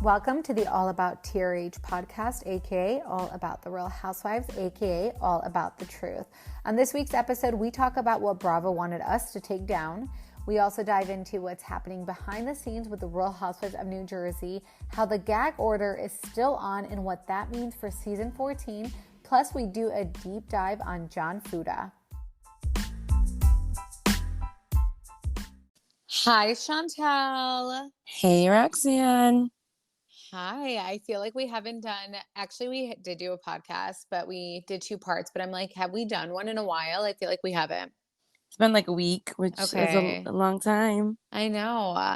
Welcome to the All About TRH podcast, aka All About the Real Housewives, aka All About the Truth. On this week's episode, we talk about what Bravo wanted us to take down. We also dive into what's happening behind the scenes with the Real Housewives of New Jersey, how the gag order is still on and what that means for season 14. Plus, we do a deep dive on John Fuda. Hi, Chantel. Hey, Roxanne. Hi, I feel like we haven't done, actually, we did do a podcast, but we did two parts. But I'm like, have we done one in a while? I feel like we haven't. It's been like a week, which is Okay. a long time. I know.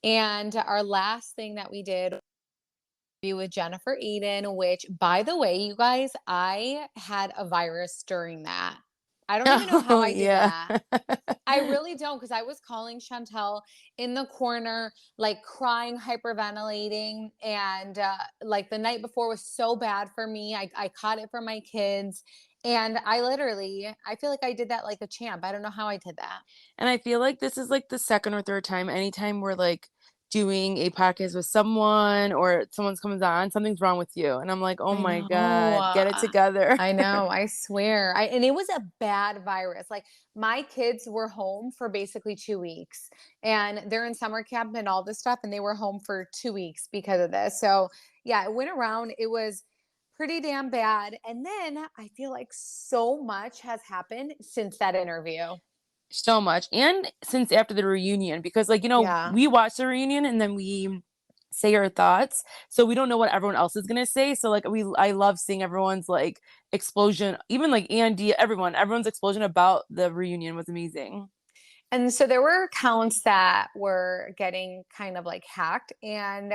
And our last thing that we did with Jennifer Aydin, which, by the way, you guys, I had a virus during that. I don't even know how I did that. I really don't, because I was calling Chantel in the corner, like crying, hyperventilating. And like the night before was so bad for me. I caught it from my kids. And I feel like I did that like a champ. I don't know how I did that. And I feel like this is like the second or third time, anytime we're like doing a podcast with someone or someone's comes on, something's wrong with you. And I'm like, oh I my know. God, get it together. I know. I swear. And it was a bad virus. Like my kids were home for basically 2 weeks and they're in summer camp and all this stuff. And they were home for 2 weeks because of this. So yeah, it went around. It was pretty damn bad. And then I feel like so much has happened since that interview. So much. And since after the reunion, because like, Yeah. we watch the reunion and then we say our thoughts. So we don't know what everyone else is gonna say. So like I love seeing everyone's like explosion, even like Andy, everyone's explosion about the reunion was amazing. And so there were accounts that were getting kind of like hacked. And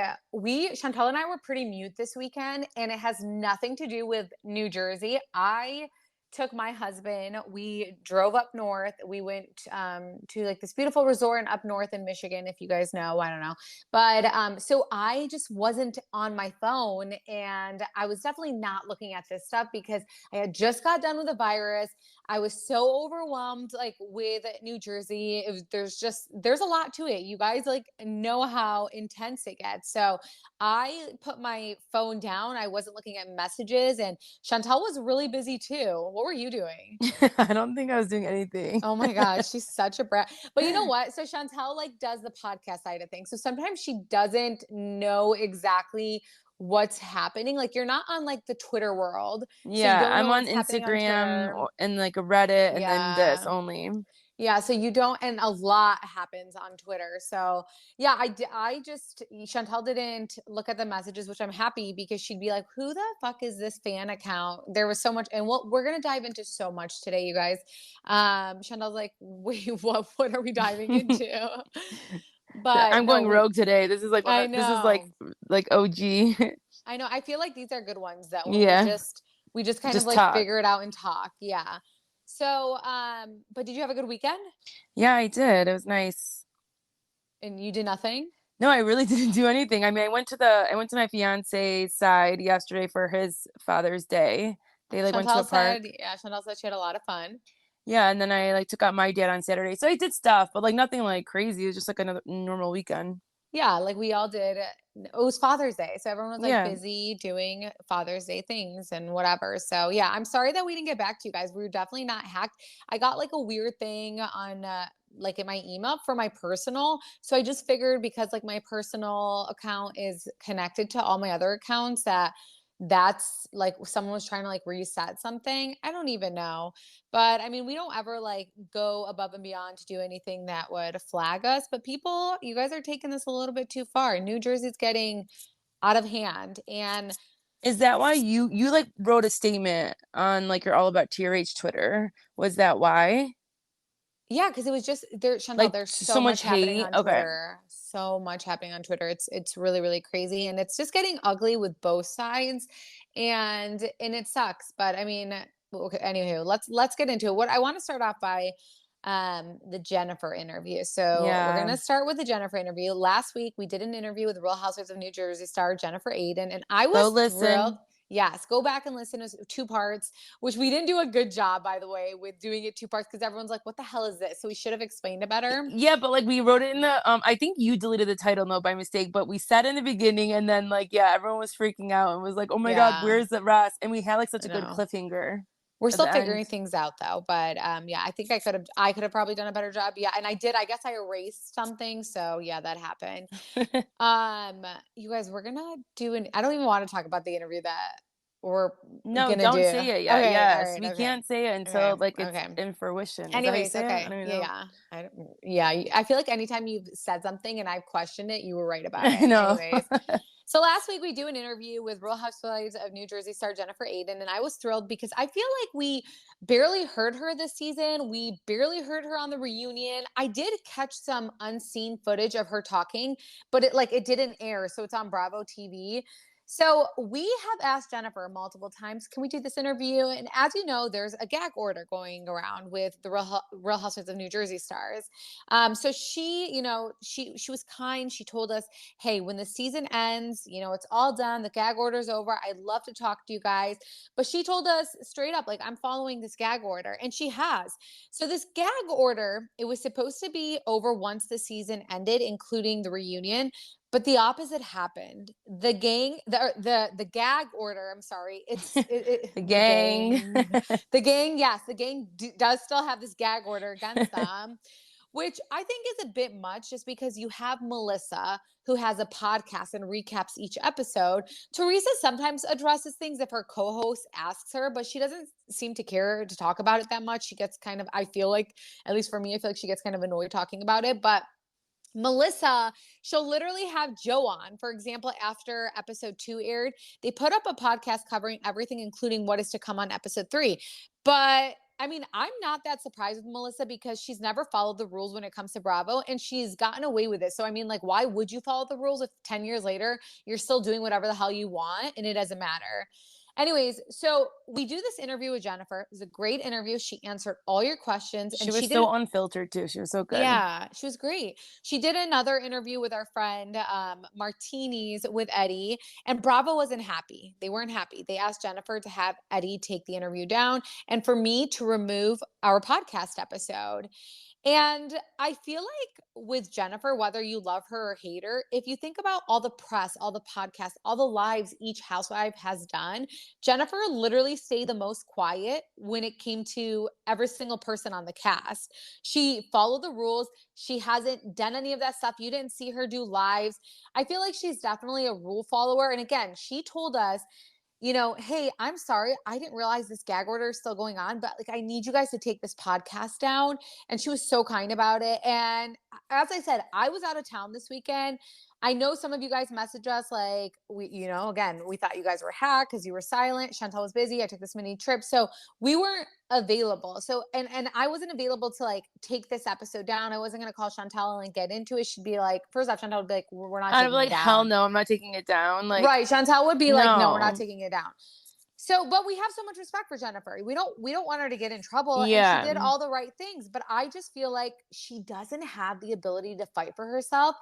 Chantal and I were pretty mute this weekend. And it has nothing to do with New Jersey. I took my husband. We drove up north. We went to like this beautiful resort up north in Michigan, if you guys know. I don't know. But so I just wasn't on my phone. And I was definitely not looking at this stuff because I had just got done with the virus. I was so overwhelmed like with New Jersey. There's a lot to it. You guys like know how intense it gets. So I put my phone down. I wasn't looking at messages and Chantel was really busy too. What were you doing? I don't think I was doing anything. Oh my gosh, she's such a brat. But you know what? So Chantel like does the podcast side of things. So sometimes she doesn't know exactly what's happening. Like you're not on like the Twitter world. So you Yeah, don't I'm know on what's happening on Instagram Twitter. and like a Reddit and then this Yeah. only. Yeah, so you don't, and a lot happens on Twitter. So yeah, Chantel didn't look at the messages, which I'm happy because she'd be like, who the fuck is this fan account? There was so much, and we're going to dive into so much today, you guys. Chantel's like, wait, what are we diving into? But I'm going no, rogue today. This is like I this is know, like OG. I know. I feel like these are good ones that when Yeah, we just kind of just like talk. figure it out and talk. Yeah. So, but did you have a good weekend? Yeah, I did. It was nice. And you did nothing? No, I really didn't do anything. I mean, I went to my fiance's side yesterday for his Father's Day. They like went to a park. Chantal said she had a lot of fun. Yeah, and then I like took out my dad on Saturday. So I did stuff, but like nothing like crazy. It was just like another normal weekend. Yeah, like we all did. It was Father's Day. So everyone was like Yeah. busy doing Father's Day things and whatever. So yeah, I'm sorry that we didn't get back to you guys. We were definitely not hacked. I got like a weird thing on like in my email for my personal. So I just figured because like my personal account is connected to all my other accounts that's like someone was trying to like reset something. I don't even know. But I mean, we don't ever like go above and beyond to do anything that would flag us. But people, you guys are taking this a little bit too far. New Jersey's getting out of hand. And Is that why you like wrote a statement on like your All About TRH Twitter? Was that why? yeah, because it was just there, Chantal, Like there's so so much much happening hate? on Okay. Twitter. So much happening on Twitter. It's really, really crazy. And it's just getting ugly with both sides. And it sucks. But I mean, okay, anywho, let's get into it. What I want to start off by the Jennifer interview. So we're Yeah. gonna start with the Jennifer interview. Last week we did an interview with the Real Housewives of New Jersey star Jennifer Aydin, and I Go was thrilled. listen. Yes, go back and listen to 2 parts, which we didn't do a good job, by the way, with doing it 2 parts because everyone's like, "What the hell is this?" So we should have explained it better. Yeah, but, like, we wrote it in the, I think you deleted the title note by mistake, but we said in the beginning and then, like, yeah, everyone was freaking out and was like, "Oh my god, Yeah, where's the rest?" And we had, like, such I a good know. cliffhanger We're at still the end. figuring things out though, but yeah, I think I could have probably done a better job. Yeah, and I did. I guess I erased something, so yeah, that happened. Um, you guys, we're gonna do an. I don't even want to talk about the interview that we're No, gonna do. don't say it yet. Okay, all Yes, right, we okay, can't say it okay, until, like, it's okay. in fruition. Is that how you Anyways, say it? I okay, don't even yeah, know. yeah, yeah. I feel like anytime you've said something and I've questioned it, you were right about I it. know. Anyways, so last week we do an interview with Real Housewives of New Jersey star Jennifer Aydin, and I was thrilled because I feel like we barely heard her this season. We barely heard her on the reunion. I did catch some unseen footage of her talking, but it didn't air, so it's on Bravo TV. So we have asked Jennifer multiple times, can we do this interview? And as you know, there's a gag order going around with the Real Housewives of New Jersey stars. So she, she was kind. She told us, hey, when the season ends, it's all done. The gag order's over. I'd love to talk to you guys. But she told us straight up, like, I'm following this gag order. And she has. So this gag order, it was supposed to be over once the season ended, including the reunion. But the opposite happened. The gag order. I'm sorry. The The gang. gang, the gang. Yes, the gang does still have this gag order against them, which I think is a bit much, just because you have Melissa who has a podcast and recaps each episode. Teresa sometimes addresses things if her co-host asks her, but she doesn't seem to care to talk about it that much. She gets kind of, I feel like, at least for me, I feel like she gets kind of annoyed talking about it, but. Melissa, she'll literally have Joe on. For example, after episode 2 aired, they put up a podcast covering everything, including what is to come on episode 3. But I mean, I'm not that surprised with Melissa because she's never followed the rules when it comes to Bravo, and she's gotten away with it. So, I mean, like, why would you follow the rules if 10 years later you're still doing whatever the hell you want and it doesn't matter? Anyways, so we do this interview with Jennifer. It was a great interview. She answered all your questions, She and she was did. so unfiltered too. She was so good. Yeah, she was great. She did another interview with our friend Martinis with Eddie, and Bravo wasn't happy. They weren't happy. They asked Jennifer to have Eddie take the interview down and for me to remove our podcast episode. And I feel like with Jennifer, whether you love her or hate her, if you think about all the press, all the podcasts, all the lives each housewife has done, Jennifer literally stayed the most quiet when it came to every single person on the cast. She followed the rules. She hasn't done any of that stuff. You didn't see her do lives. I feel like she's definitely a rule follower. And again, she told us, hey, I'm sorry. I didn't realize this gag order is still going on, but like, I need you guys to take this podcast down. And she was so kind about it. And as I said, I was out of town this weekend. I know some of you guys messaged us like, again, we thought you guys were hacked because you were silent. Chantal was busy. I took this mini trip. So we weren't available. So, and I wasn't available to like take this episode down. I wasn't going to call Chantal and like get into it. She'd be like, first off, Chantal would be like, we're not I'd be taking it like, hell down. no, I'm not taking it down. Like, Right. Chantal would be like, no, we're not no. taking it down. So, but we have so much respect for Jennifer. We don't want her to get in trouble, and she Yeah. did all the right things, but I just feel like she doesn't have the ability to fight for herself.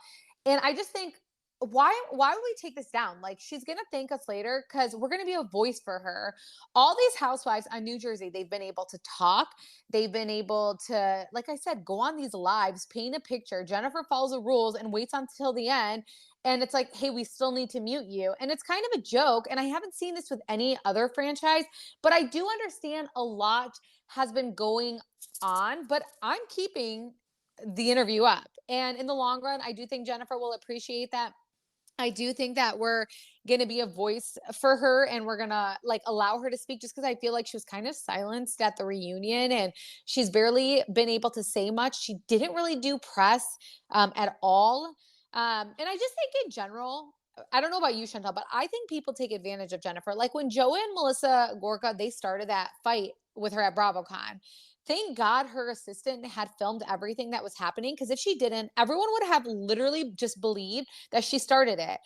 And I just think, why would we take this down? Like, she's going to thank us later cuz we're going to be a voice for her. All these housewives on New Jersey, they've been able to talk. They've been able to, like I said, go on these lives, paint a picture. Jennifer follows the rules and waits until the end. And it's like, hey, we still need to mute you. And it's kind of a joke. And I haven't seen this with any other franchise, but I do understand a lot has been going on, but I'm keeping the interview up. And in the long run, I do think Jennifer will appreciate that. I do think that we're going to be a voice for her and we're going to like allow her to speak just because I feel like she was kind of silenced at the reunion and she's barely been able to say much. She didn't really do press at all. And I just think in general, I don't know about you, Chantal, but I think people take advantage of Jennifer. Like when Joey and Melissa Gorka, they started that fight with her at BravoCon. Thank God her assistant had filmed everything that was happening because if she didn't, everyone would have literally just believed that she started it.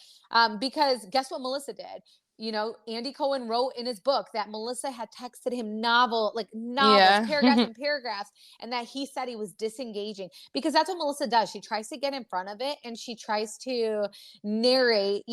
Because guess what Melissa did? Andy Cohen wrote in his book that Melissa had texted him novels, Yeah. paragraphs and paragraphs, and that he said he was disengaging because that's what Melissa does. She tries to get in front of it and she tries to narrate,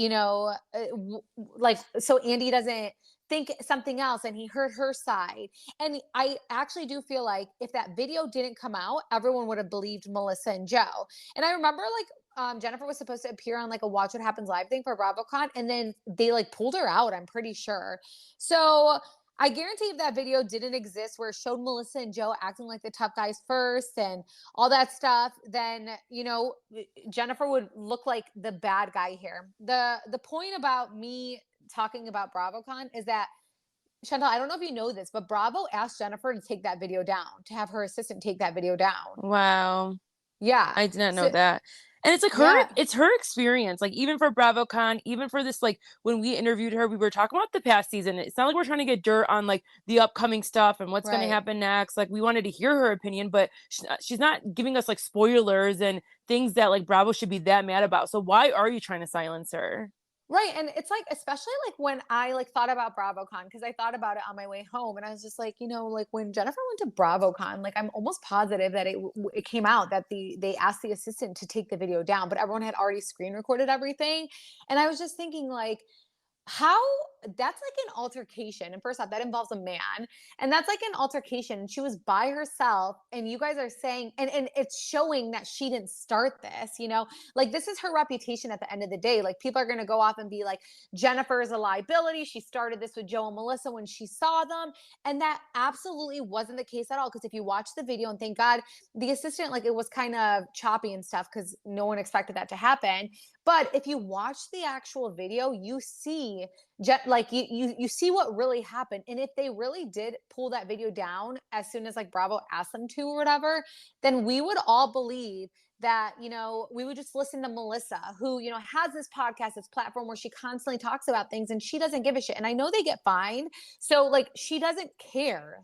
like, so Andy doesn't think something else and he heard her side. And I actually do feel like if that video didn't come out, everyone would have believed Melissa and Joe. And I remember like Jennifer was supposed to appear on like a Watch What Happens Live thing for BravoCon, and then they like pulled her out, I'm pretty sure. So I guarantee if that video didn't exist where it showed Melissa and Joe acting like the tough guys first and all that stuff, then Jennifer would look like the bad guy here. The point about me talking about BravoCon is that Chantal, I don't know if you know this, but Bravo asked Jennifer to take that video down, to have her assistant take that video down. Wow. Yeah. I did not know So that. And it's like yeah. it's her experience. Like even for BravoCon, even for this, like when we interviewed her, we were talking about the past season. It's not like we're trying to get dirt on like the upcoming stuff and what's going to Right. happen next. Like we wanted to hear her opinion, but she's not giving us like spoilers and things that like Bravo should be that mad about. So why are you trying to silence her? Right. And it's like, especially like when I like thought about BravoCon, because I thought about it on my way home and I was just like, like when Jennifer went to BravoCon, like I'm almost positive that it came out that they asked the assistant to take the video down, but everyone had already screen recorded everything. And I was just thinking like, how that's like an altercation. And first off, that involves a man. And that's like an altercation. She was by herself. And you guys are saying, and it's showing that she didn't start this. Like this is her reputation at the end of the day. Like people are gonna go off and be like, Jennifer is a liability. She started this with Joe and Melissa when she saw them. And that absolutely wasn't the case at all. Because if you watch the video, and thank God the assistant, like it was kind of choppy and stuff because no one expected that to happen. But if you watch the actual video, you see like you see what really happened. And if they really did pull that video down as soon as like Bravo asked them to or whatever, then we would all believe that we would just listen to Melissa, who has this podcast, this platform where she constantly talks about things and she doesn't give a shit. And I know they get fined, so like she doesn't care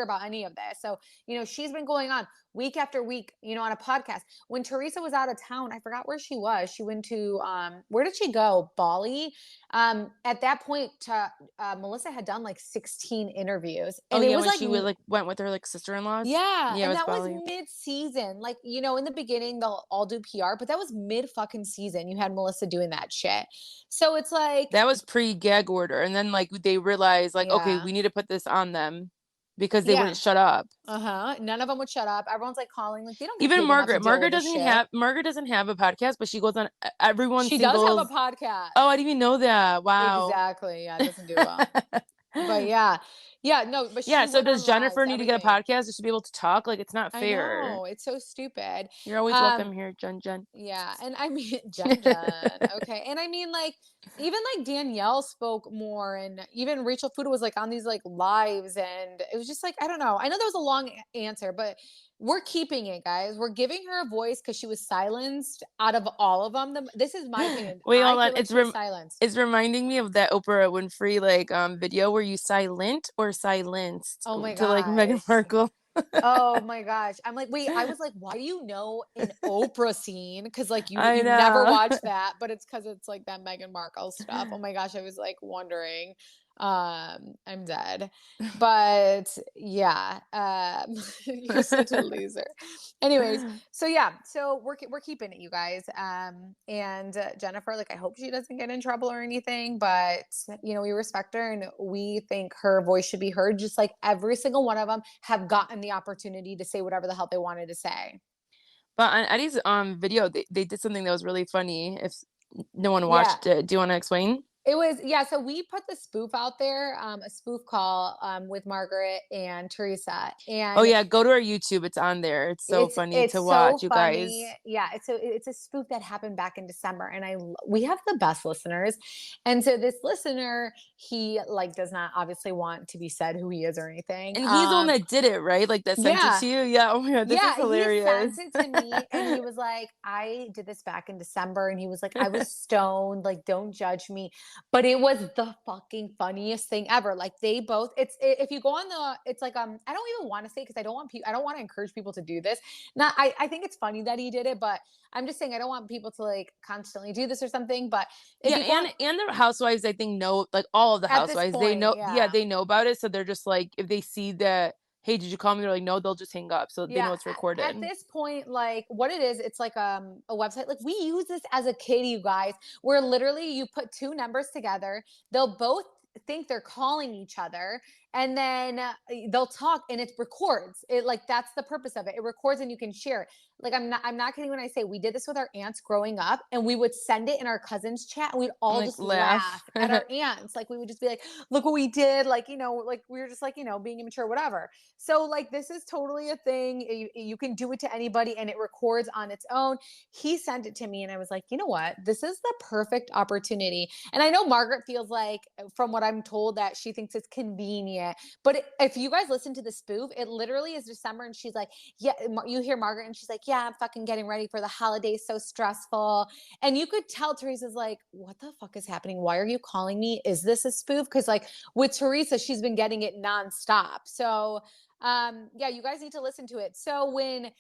about any of this. So she's been going on week after week on a podcast. When Teresa was out of town, I forgot where she was. She went to where did she go? Bali. At that point, Melissa had done like 16 interviews, Oh and it yeah, was when like she would like went with her like sister-in-laws. yeah, Yeah, it and was that was Bali. mid-season. Like, in the beginning they'll all do PR, but that was mid fucking season. You had Melissa doing that shit. So it's like, That was pre-gag order. And then like they realized like, okay, yeah. we need to put this on them because they Yeah. wouldn't shut up. Uh-huh. None of them would shut up. Everyone's like calling, like they don't get Even paid enough to Margaret. deal with this shit. Margaret doesn't have a podcast, but she goes on everyone She does have a singles. podcast. Oh, I didn't even know that. Wow. Exactly. Yeah, it doesn't do well. But yeah. Yeah, no, but Yeah, she so went does on lives, Jennifer need to get a everything. podcast just to be able to talk? Like it's not I fair. know. It's so stupid. You're always Um, welcome here, Jen. Yeah, and I mean Jen, okay, and I mean like even like Danielle spoke more, and even Rachel Fuda was like on these like lives, and it was just like I don't know. I know that was a long answer, but we're keeping it, guys. We're giving her a voice because she was silenced out of all of them. This is my opinion. Wait, I hold on. feel like she was silenced. It's reminding me of that Oprah Winfrey like video where you silent or silenced Oh my to like Meghan gosh. Markle. Oh my gosh. I'm like, wait, I was like, why do you know an Oprah scene? Cause like I you never know. watched that, but it's cause it's like that Meghan Markle stuff. Oh my gosh, I was like wondering. I'm dead. But yeah, you're such a loser. Anyways, so yeah, so we're keeping it, you guys. And Jennifer, like I hope she doesn't get in trouble or anything, but we respect her and we think her voice should be heard, just like every single one of them have gotten the opportunity to say whatever the hell they wanted to say. But on Eddie's video, they did something that was really funny. If no one Yeah. watched it, do you want to explain? It was, yeah. So we put the spoof out there, a spoof call with Margaret and Teresa, Oh and yeah, go to our YouTube. It's on there. It's so funny to it's so watch, you funny. guys. Yeah, it's a spoof that happened back in December, and we have the best listeners, and so this listener, he like does not obviously want to be said who he is or anything. And he's the one that did it, right? Like that sent it Yeah. to you. Yeah. Oh my god, this is Yeah, he hilarious. sent it to me and he was like, I did this back in December. And he was like, I was stoned. Like, don't judge me. But it was the fucking funniest thing ever. Like, they both, if you go on it's like, I don't even want to say because I don't want to encourage people to do this. Not, I think it's funny that he did it, but I'm just saying I don't want people to like constantly do this or something. But if Yeah, you go on, and the housewives, I think, know, like all of the at this housewives, they point, know, yeah, yeah. they know about it. So they're just like, if they see that, hey, did you call me? They're like, no, they'll just hang up. So they Yeah, know it's at recorded. this point, like what it is, it's like a website. Like we use this as a kid, you guys, where literally you put two numbers together. They'll both think they're calling each other, and then they'll talk and it records it. Like, that's the purpose of it. It records and you can share it. Like, I'm not kidding when I say we did this with our aunts growing up, and we would send it in our cousins chat, and we'd all Like, just laugh laugh. at our aunts. Like, we would just be like, look what we did, like, like we were just like, being immature, whatever. So, like, this is totally a thing. You can do it to anybody and it records on its own. He sent it to me and I was like, you know what, this is the perfect opportunity. And I know Margaret feels like, from what I'm told, that she thinks it's convenient. But if you guys listen to the spoof, it literally is December and she's like, yeah, you hear Margaret and she's like, yeah, I'm fucking getting ready for the holidays. So stressful. And you could tell Teresa's like, what the fuck is happening? Why are you calling me? Is this a spoof? Because, like, with Teresa, she's been getting it nonstop. So, yeah, you guys need to listen to it. So when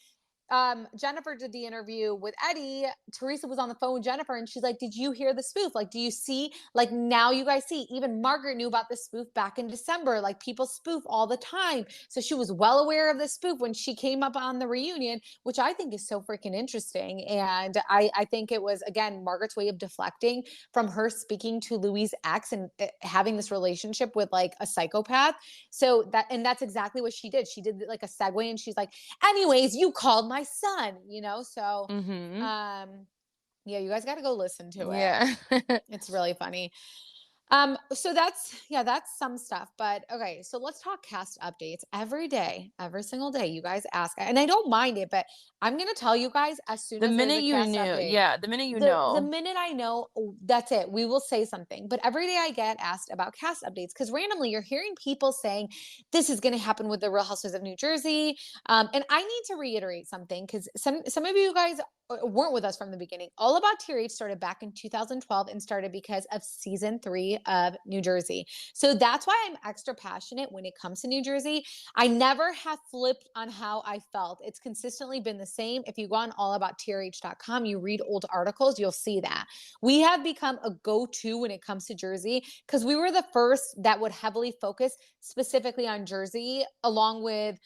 Jennifer did the interview with Eddie, Teresa was on the phone with Jennifer and she's like, did you hear the spoof? Like, do you see? Like, now you guys see, even Margaret knew about the spoof back in December. Like, people spoof all the time. So she was well aware of the spoof when she came up on the reunion, which I think is so freaking interesting. And I think it was, again, Margaret's way of deflecting from her speaking to Louis' ex and having this relationship with, like, a psychopath. So that's exactly what she did. She did, like, a segue and she's like, anyways, you called my son, so Mhm. um yeah, you guys got to go listen to it. Yeah. It's really funny. So that's some stuff. But okay, so let's talk cast updates. Every day, every single day, you guys ask, and I don't mind it, but I'm gonna tell you guys as soon The as there's minute a you cast knew, update. yeah, the minute you The know. minute I know, that's it. We will say something. But every day I get asked about cast updates because randomly you're hearing people saying this is going to happen with the Real Housewives of New Jersey. And I need to reiterate something because some of you guys weren't with us from the beginning. All About TRH started back in 2012 and started because of season 3 of New Jersey. So that's why I'm extra passionate when it comes to New Jersey. I never have flipped on how I felt. It's consistently been the same. If you go on allabouttrh.com, you read old articles, you'll see that. We have become a go-to when it comes to Jersey because we were the first that would heavily focus specifically on Jersey, along with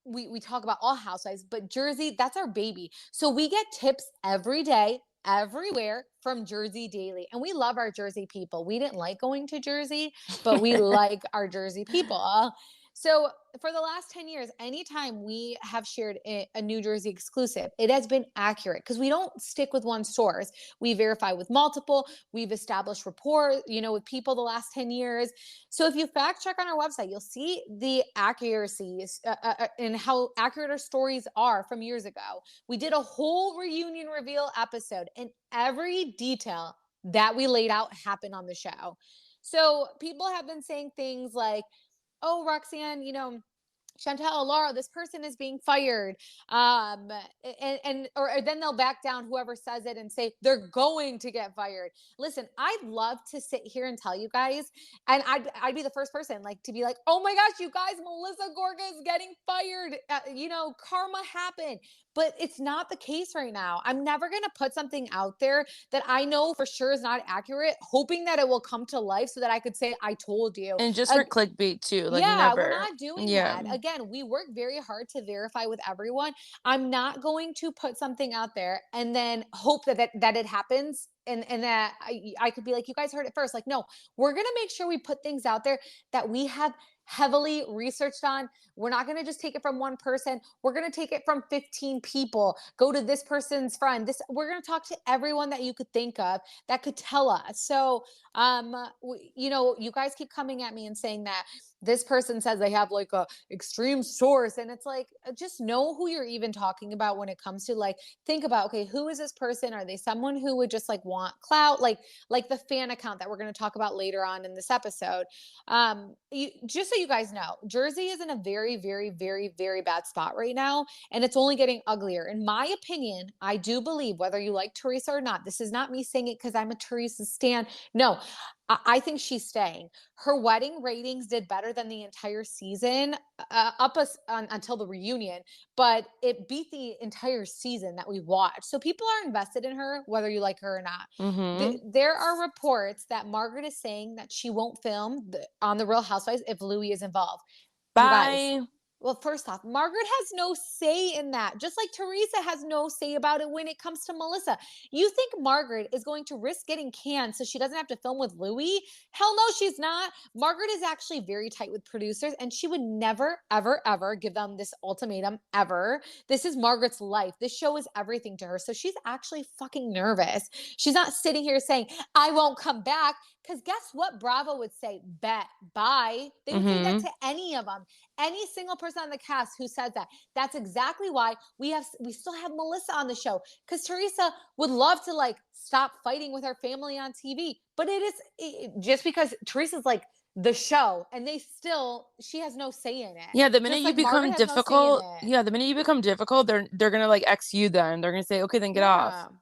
we talk about all housewives, but Jersey, that's our baby. So we get tips every day, everywhere from Jersey Daily. And we love our Jersey people. We didn't like going to Jersey, but we like our Jersey people. So for the last 10 years, anytime we have shared a New Jersey exclusive, it has been accurate because we don't stick with one source. We verify with multiple. We've established rapport, with people the last 10 years. So if you fact check on our website, you'll see the accuracies and how accurate our stories are from years ago. We did a whole reunion reveal episode, and every detail that we laid out happened on the show. So people have been saying things like, oh, Roxanne, Chantel, Laura, this person is being fired. Or then they'll back down, whoever says it, and say they're going to get fired. Listen, I'd love to sit here and tell you guys, and I'd be the first person like to be like, oh my gosh, you guys, Melissa Gorga is getting fired. Karma happened. But it's not the case right now. I'm never going to put something out there that I know for sure is not accurate, hoping that it will come to life so that I could say, I told you. And just for clickbait too, like, Yeah, we're never. not doing Yeah. that. Again, we work very hard to verify with everyone. I'm not going to put something out there and then hope that it happens and that I could be like, you guys heard it first. Like, no, we're going to make sure we put things out there that we have heavily researched on. We're not going to just take it from one person. We're going to take it from 15 people. Go to this person's friend. We're going to talk to everyone that you could think of that could tell us. So, you guys keep coming at me and saying that this person says they have like a extreme source, and it's like, just know who you're even talking about when it comes to, like, think about, okay, who is this person? Are they someone who would just like want clout, like the fan account that we're going to talk about later on in this episode? Just so you guys know, Jersey is in a very, very, very, very bad spot right now, and it's only getting uglier. In my opinion, I do believe, whether you like Teresa or not, this is not me saying it because I'm a Teresa stan. No, I think she's staying. Her wedding ratings did better than the entire season, until the reunion, but it beat the entire season that we watched. So people are invested in her, whether you like her or not. Mhm. There are reports that Margaret is saying that she won't film on the Real Housewives if Louis is involved. You guys, Bye. Well, first off, Margaret has no say in that, just like Teresa has no say about it when it comes to Melissa. You think Margaret is going to risk getting canned so she doesn't have to film with Louis? Hell no, she's not. Margaret is actually very tight with producers, and she would never, ever, ever give them this ultimatum ever. This is Margaret's life. This show is everything to her. So she's actually fucking nervous. She's not sitting here saying, I won't come back. Because guess what? Bravo would say, bet, bye. They would say that Mm-hmm. to any of them, any single person on the cast who says that. That's exactly why we still have Melissa on the show, because Teresa would love to like stop fighting with her family on TV, but just because Teresa's like the show, and she has no say in it. Yeah, the minute Just you like Margaret become has no say in difficult, it. yeah, the minute you become difficult, they're gonna like X you then. They're gonna say, okay, then get off. Yeah.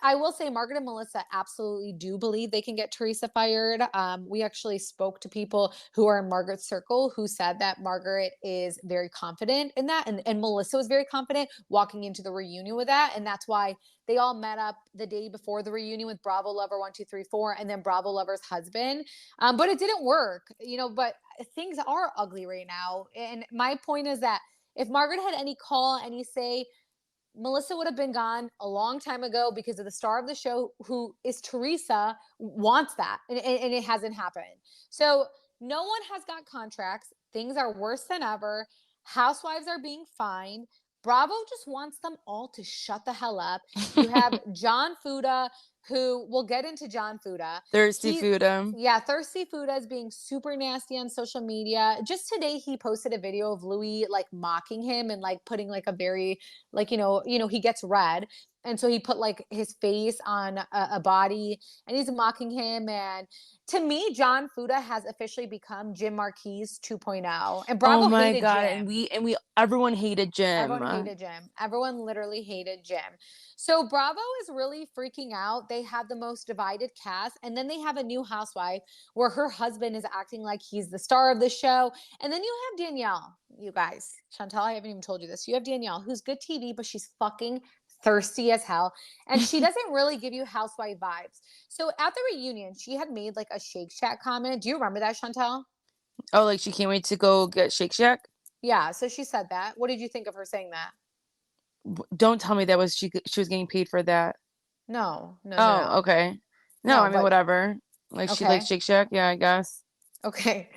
I will say Margaret and Melissa absolutely do believe they can get Teresa fired. We actually spoke to people who are in Margaret's circle who said that Margaret is very confident in that. And Melissa was very confident walking into the reunion with that. And that's why they all met up the day before the reunion with Bravo Lover 1234 and then Bravo Lover's husband. But it didn't work, but things are ugly right now. And my point is that if Margaret had any call, any say, Melissa would have been gone a long time ago, because of the star of the show, who is Teresa, wants that. And it hasn't happened. So no one has got contracts. Things are worse than ever. Housewives are being fined. Bravo just wants them all to shut the hell up. You have John Fuda, who we'll get into John Fuda. Thirsty food. Yeah, Thirsty Fuda is being super nasty on social media. Just today, he posted a video of Louis like mocking him and like putting like a very like he gets red, and so he put like his face on a body, and he's mocking him. And to me, John Fuda has officially become Jim Marquis 2.0, and Oh Bravo my hated God. And Jim. we everyone hated Jim. Everyone hated Jim. Everyone literally hated Jim. So Bravo is really freaking out. They have the most divided cast. And then they have a new housewife where her husband is acting like he's the star of the show. And then you have Danielle, you guys. Chantal, I haven't even told you this. You have Danielle, who's good TV, but she's fucking thirsty as hell. And she doesn't really give you housewife vibes. So at the reunion, she had made like a Shake Shack comment. Do you remember that, Chantal? Oh, like she can't wait to go get Shake Shack? Yeah. So she said that. What did you think of her saying that? Don't tell me that was she was getting paid for that. No, no, no, Oh, no. okay. No, No, I mean but whatever. Like she likes okay. Shake Shack, yeah, I guess. Okay.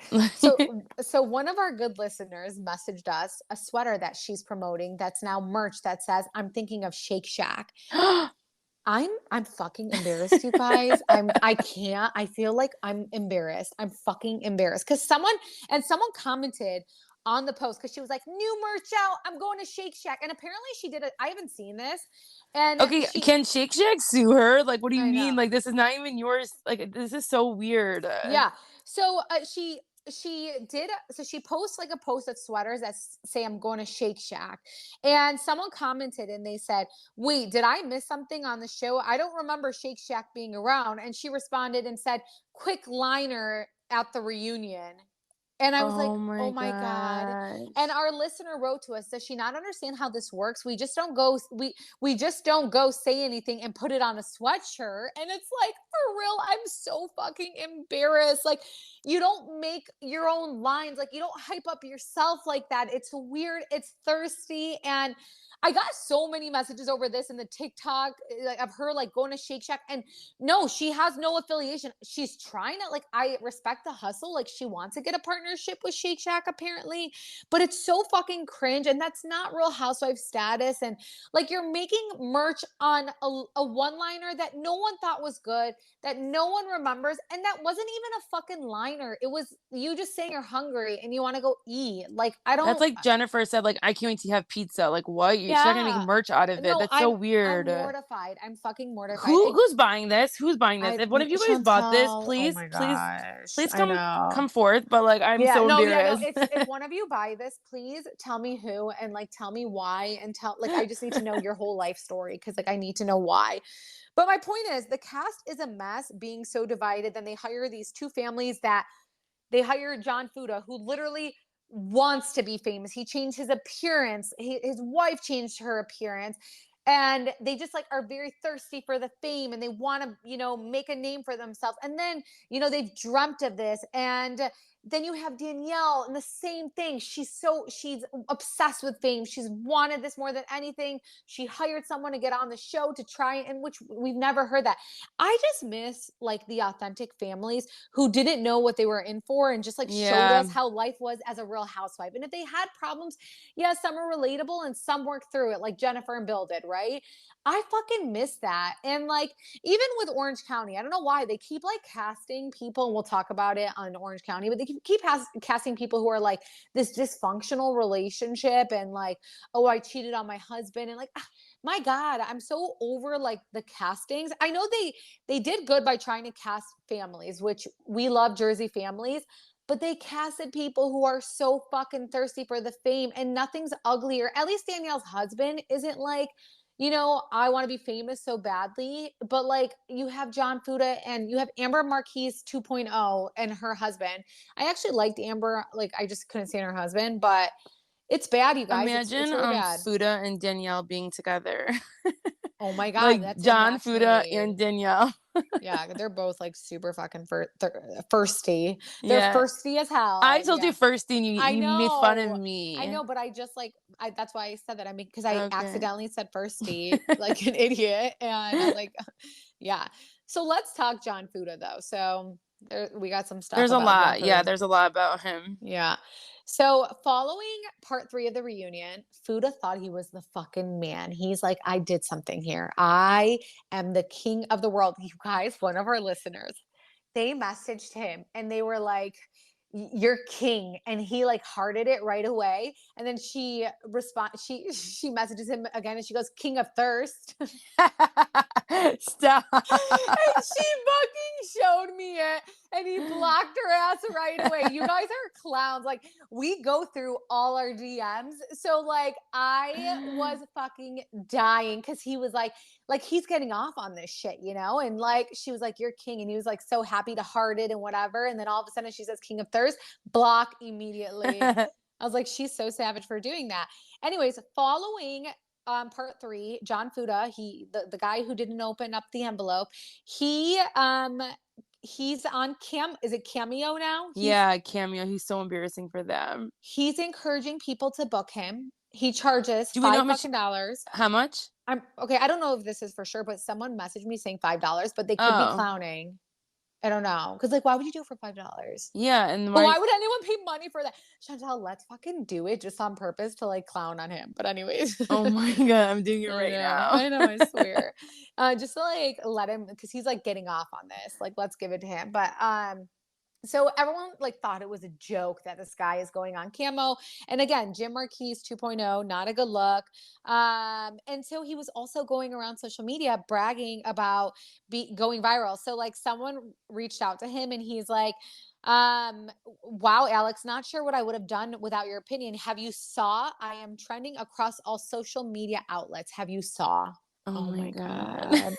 So one of our good listeners messaged us a sweater that she's promoting that's now merch that says, I'm thinking of Shake Shack. I'm fucking embarrassed, you guys. I can't. I feel like I'm embarrassed. I'm fucking embarrassed. Someone commented on the post, because she was like, new merch out. I'm going to Shake Shack. And apparently she did it. I haven't seen this. And Okay, can Shake Shack sue her? Like, what do you I mean? know. Like, this is not even yours. Like, this is so weird. Yeah. So she posts like a post of sweaters that say, I'm going to Shake Shack. And someone commented and they said, wait, did I miss something on the show? I don't remember Shake Shack being around. And she responded and said, quick liner at the reunion. And I was like, Oh oh my my God. gosh. And our listener wrote to us, does she not understand how this works? We just don't go say anything and put it on a sweatshirt. And it's like, for real, I'm so fucking embarrassed. Like, you don't make your own lines. Like, you don't hype up yourself like that. It's weird. It's thirsty. And I got so many messages over this in the TikTok, like, of her like going to Shake Shack. And no, she has no affiliation. She's trying to, like, I respect the hustle. Like, she wants to get a partnership with Shake Shack apparently, but it's so fucking cringe. And that's not Real Housewife status. And like, you're making merch on a one-liner that no one thought was good, that no one remembers. And that wasn't even a fucking liner. It was you just saying you're hungry and you want to go eat. Like, I That's don't, like Jennifer said, like, I can't wait to have pizza. Like, what? She's not gonna make yeah. merch out of it. No, That's so I'm weird. mortified. I'm fucking mortified. Who's buying this? Who's buying this? If one of you guys bought this, Chantal. Oh my gosh. please I come know. forth. But like, I'm Yeah, so no, yeah, no. embarrassed. If one of you buy this, please tell me who, and like tell me why, and I just need to know your whole life story, because like I need to know why. But my point is, the cast is a mess, being so divided. Then they hire these two families that they hire John Fuda, who literally wants to be famous. He changed his appearance. His wife changed her appearance. And they just like are very thirsty for the fame, and they want to, make a name for themselves. And then, they've dreamt of this. And Then you have Danielle and the same thing. She's obsessed with fame. She's wanted this more than anything. She hired someone to get on the show to try, and which we've never heard that. I just miss like the authentic families who didn't know what they were in for and just like showed Yeah. us how life was as a real housewife. And if they had problems, yeah, some are relatable and some work through it, like Jennifer and Bill did, right? I fucking miss that. And like even with Orange County, I don't know why they keep like casting people, and we'll talk about it on Orange County, but they keep casting people who are like this dysfunctional relationship and like, oh, I cheated on my husband, and like, my God, I'm so over like the castings. I know they did good by trying to cast families, which we love Jersey families, but they casted people who are so fucking thirsty for the fame, and nothing's uglier. At least Danielle's husband isn't like, I want to be famous so badly. But like you have John Fuda and you have Amber Marquise 2.0 and her husband. I actually liked Amber. Like I just couldn't stand her husband, but it's bad, you guys. It's Imagine really bad. Fuda and Danielle being together. Oh my God, Like that's a John match Fuda made. and Danielle. Yeah, they're both like super fucking firsty. They're Yeah. firsty as I hell. told you Yeah. first and you I you made fun of know. I me. know, but I just like that's why I said that. I mean, because I Okay. accidentally said firsty like an idiot. And I was like, yeah. So let's talk John Fuda though. So we got some stuff There's a about John lot. Yeah, Fuda. there's a lot about him. Yeah. So following part 3 of the reunion, Fuda thought he was the fucking man. He's like, I did something here. I am the king of the world. You guys, one of our listeners, they messaged him and they were like, you're king, and he like hearted it right away. And then she messages him again and she goes, king of thirst. Stop. And she fucking showed me it, and he blocked her ass right away. You guys are clowns. Like, we go through all our DMs. So like I was fucking dying because he was like he's getting off on this shit, And like she was like, you're king. And he was like so happy to heart it and whatever. And then all of a sudden she says king of thirst, block immediately. I was like, she's so savage for doing that. Anyways, following part 3, John Fuda, the guy who didn't open up the envelope, he's on is it Cameo now? Yeah, Cameo. He's so embarrassing for them. He's encouraging people to book him. He charges Do we know five how much? fucking dollars. How much? I'm okay. I don't know if this is for sure, but someone messaged me saying $5, but they could be Oh, clowning. I don't know. Cause like, why would you do it for $5? yeah. And But why? why would anyone pay money for that? Chantal, let's fucking do it just on purpose to like clown on him. But anyways. Oh my god, I'm doing it I right know, now. I know, I swear. Just to like let him, because he's like getting off on this. Like, let's give it to him. But so everyone like thought it was a joke that this guy is going on camo. And again, Jim Marquise 2.0, not a good look. And so he was also going around social media bragging about going viral. So like someone reached out to him and he's like, wow, Alex, not sure what I would have done without your opinion. Have you saw I am trending across all social media outlets? Have you saw? Oh Oh my my god. God.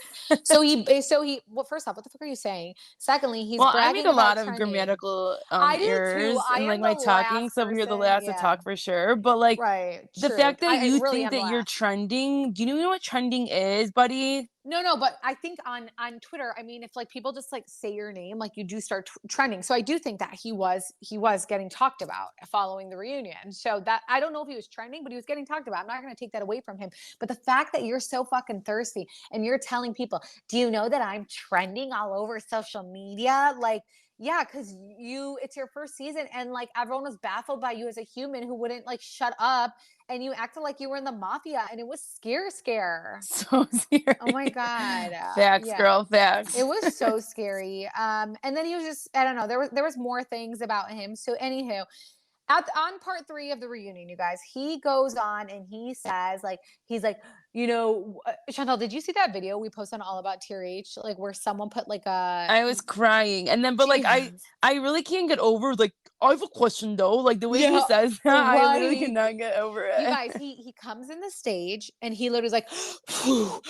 Well, first off, what the fuck are you saying? Secondly, he's Well, I make bragging a lot about of trending. grammatical I do too. errors I in like am my the talking, last so you're the person. last to Yeah. talk for sure. But like Right. the True. fact that I you really think am the that you're last. trending, do you know what trending is, buddy? No, but I think on Twitter, I mean, if like people just like say your name, like you do start trending. So I do think that he was getting talked about following the reunion. So that I don't know if he was trending, but he was getting talked about. I'm not going to take that away from him. But the fact that you're so fucking thirsty and you're telling people, do you know that I'm trending all over social media? Like, yeah, because it's your first season and like everyone was baffled by you as a human who wouldn't like shut up, and you acted like you were in the mafia, and it was scare. So Oh my scary. God. Facts, Yeah. girl, It facts. was so scary. And then he was just, I don't know, there was more things about him. So anywho, on part 3 of the reunion, you guys, he goes on and he says, like, he's like, Chantal, did you see that video we posted on All About TRH? Like where someone put like I was crying. And then but like I really can't get over like I have a question though. Like the way he yeah, says that, I literally right. cannot get over You it. guys, he comes in the stage and he literally is like, phew,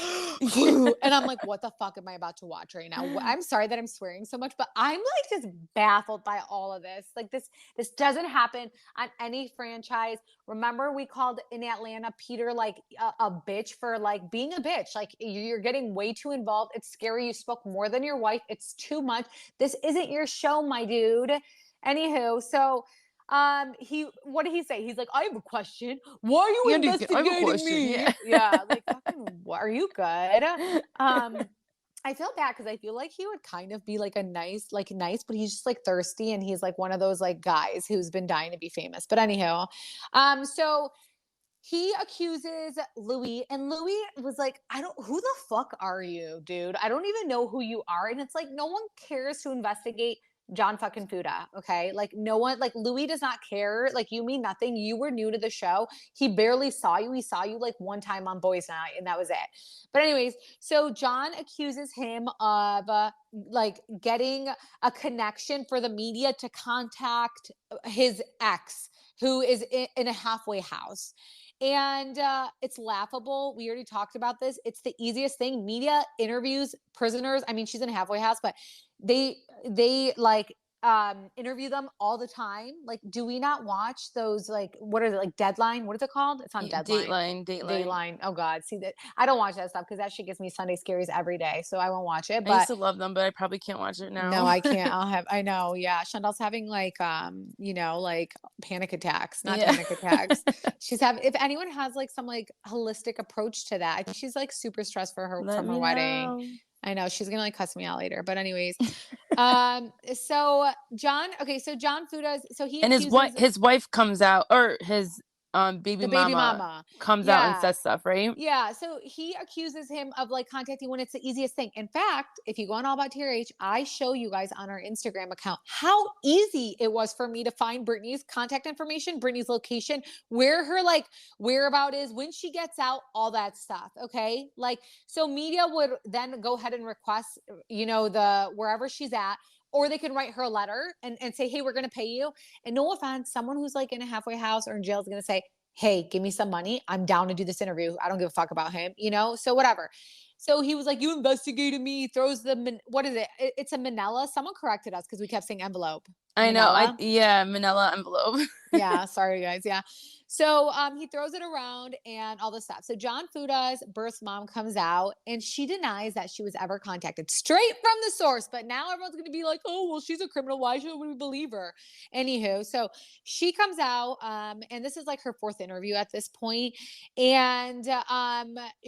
phew. And I'm like, what the fuck am I about to watch right now? I'm sorry that I'm swearing so much, but I'm like just baffled by all of this. Like this doesn't happen on any franchise. Remember, we called in Atlanta Peter like a bitch for like being a bitch. Like you're getting way too involved. It's scary. You spoke more than your wife. It's too much. This isn't your show, my dude. Anywho, so what did he say? He's like, I have a question. Why are you Andy, I have a investigating question. me? Yeah. Yeah, like fucking are you good? Um I feel bad because I feel like he would kind of be like a nice, but he's just like thirsty and he's like one of those like guys who's been dying to be famous. But anyhow, so he accuses Louis, and Louis was like, who the fuck are you, dude? I don't even know who you are. And it's like, no one cares to investigate John fucking Fuda. Okay. Like, no one, like, Louis does not care. Like, you mean nothing. You were new to the show. He barely saw you. He saw you like one time on Boys Night, and that was it. But, anyways, so John accuses him of like getting a connection for the media to contact his ex, who is in a halfway house. And it's laughable. We already talked about this. It's the easiest thing. Media interviews prisoners. I mean, she's in a halfway house, but they like interview them all the time. Like, do we not watch those, like, what are they, like, Deadline? What is it called? It's on Deadline. Dateline. Dateline. Oh God. See that, I don't watch that stuff because that shit gives me Sunday scaries every day. So I won't watch it. I used But to love them, but I probably can't watch it no, now. I can't. I know. Yeah. Chandel's having like, like panic attacks, not Yeah. panic attacks. If anyone has like some like holistic approach to that, I think she's like super stressed for her, Let from her me wedding. know. I know she's going to like cuss me out later, but anyways, so John Fuda's, so he And accuses his wife comes out, or his baby the baby mama mama. comes out and Yeah. says stuff, right? Yeah, so he accuses him of like contacting when it's the easiest thing. In fact, if you go on All About TRH, I show you guys on our Instagram account how easy it was for me to find Brittany's contact information, Brittany's location, where her like whereabout is, when she gets out, all that stuff. Okay. Like, so media would then go ahead and request, the wherever she's at, or they can write her a letter and say, hey, we're going to pay you. And no offense, someone who's like in a halfway house or in jail is going to say, hey, give me some money. I'm down to do this interview. I don't give a fuck about him, so whatever. So he was like, you investigated me, throws what is it? It's a Manila. Someone corrected us because we kept saying envelope. I know. Manila. Yeah, manila envelope. Yeah, sorry guys. Yeah. So he throws it around and all this stuff. So John Fuda's birth mom comes out and she denies that she was ever contacted, straight from the source. But now everyone's going to be like, oh, well, she's a criminal. Why should we believe her? Anywho, so she comes out, and this is like her fourth interview at this point. And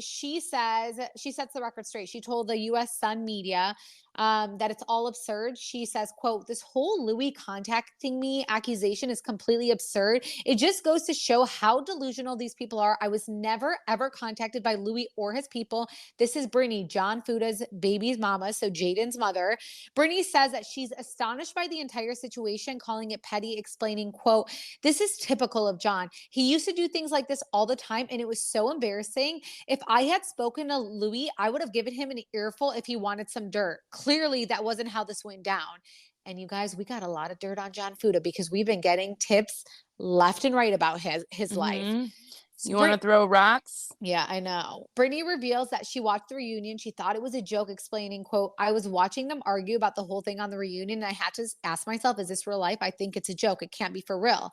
she sets the record straight. She told the US Sun media that it's all absurd. She says, quote, this whole Louis contacting me accusation is completely absurd. It just goes to show how delusional these people are. I was never, ever contacted by Louis or his people. This is Brittany, John Fuda's baby's mama, so Jaden's mother. Brittany says that she's astonished by the entire situation, calling it petty, explaining, quote, this is typical of John. He used to do things like this all the time, and it was so embarrassing. If I had spoken to Louis, I would have given him an earful if he wanted some dirt. Clearly, that wasn't how this went down. And you guys, we got a lot of dirt on John Fuda because we've been getting tips left and right about his life. You want to throw rocks? Yeah, I know. Brittany reveals that she watched the reunion. She thought it was a joke, explaining, quote, I was watching them argue about the whole thing on the reunion, and I had to ask myself, is this real life? I think it's a joke. It can't be for real.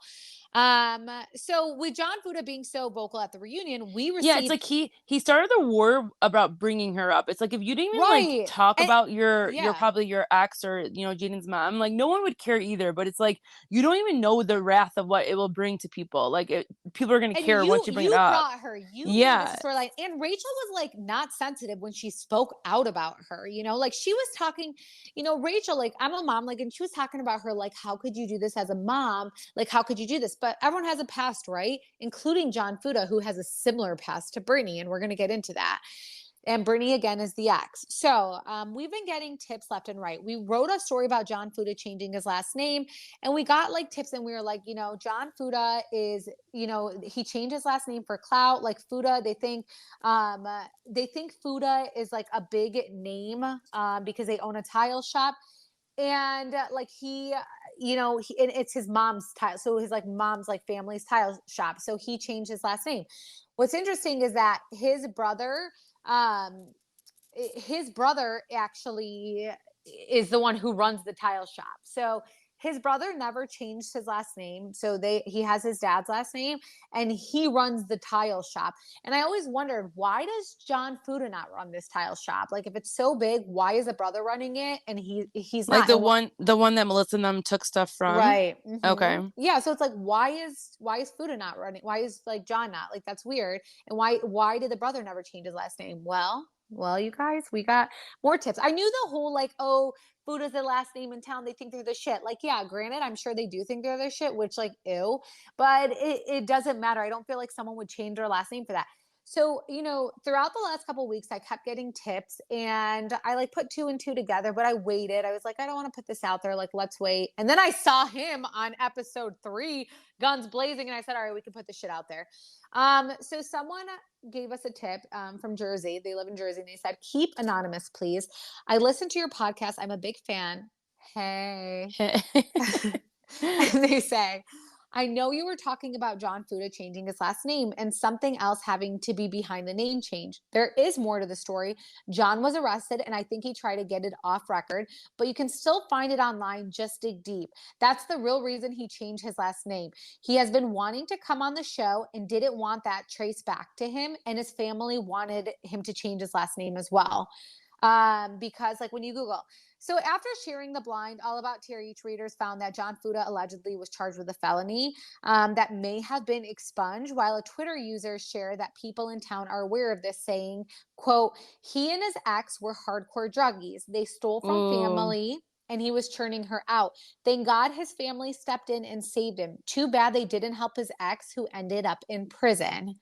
So with John Fuda being so vocal at the reunion, we received. Yeah, it's like he started the war about bringing her up. It's like, if you didn't even like Right. talk And about your yeah. probably your ex, or Jaden's mom, like no one would care either. But it's like, you don't even know the wrath of what it will bring to people. Like, people are gonna And care once you bring it up. brought her. You made Yeah. this storyline. And Rachel was like not sensitive when she spoke out about her, like she was talking, Rachel, like, I'm a mom, like, and she was talking about her, like, how could you do this as a mom? Like, how could you do this? But everyone has a past, right? Including John Fuda, who has a similar past to Brittany. And we're going to get into that. And Brittany, again, is the ex. So we've been getting tips left and right. We wrote a story about John Fuda changing his last name, and we got like tips, and we were like, John Fuda is, he changed his last name for clout. Like Fuda, they think Fuda is like a big name because they own a tile shop. And like it's his mom's tile, so his like mom's like family's tile shop, so he changed his last name. What's interesting is that his brother actually is the one who runs the tile shop. So his brother never changed his last name. So he has his dad's last name, and he runs the tile shop. And I always wondered, why does John Fuda not run this tile shop? Like, if it's so big, why is the brother running it? And he's Like not. the one that Melissa and them took stuff from? Right. Okay. Yeah. So it's like, why is Fuda not running? Why is like John not? Like, that's weird. And why did the brother never change his last name? Well, you guys, we got more tips. I knew the whole like, oh, Fuda's the last name in town. They think they're the shit. Like, yeah, granted, I'm sure they do think they're the shit, which like, ew. But it doesn't matter. I don't feel like someone would change their last name for that. So, throughout the last couple of weeks, I kept getting tips, and I like put two and two together, but I waited. I was like, I don't want to put this out there. Like, let's wait. And then I saw him on episode 3, guns blazing. And I said, all right, we can put this shit out there. So someone gave us a tip, from Jersey. They live in Jersey, and they said, keep anonymous, please. I listened to your podcast. I'm a big fan. Hey. And they say, I know you were talking about John Fuda changing his last name and something else having to be behind the name change. There is more to the story. John was arrested, and I think he tried to get it off record, but you can still find it online. Just dig deep. That's the real reason he changed his last name. He has been wanting to come on the show and didn't want that traced back to him, and his family wanted him to change his last name as well. Because like when you Google. So after sharing the blind, All About TRH readers found that John Fuda allegedly was charged with a felony that may have been expunged, while a Twitter user shared that people in town are aware of this, saying, quote, he and his ex were hardcore druggies. They stole from Ooh. family, and he was churning her out. Thank God his family stepped in and saved him. Too bad they didn't help his ex, who ended up in prison.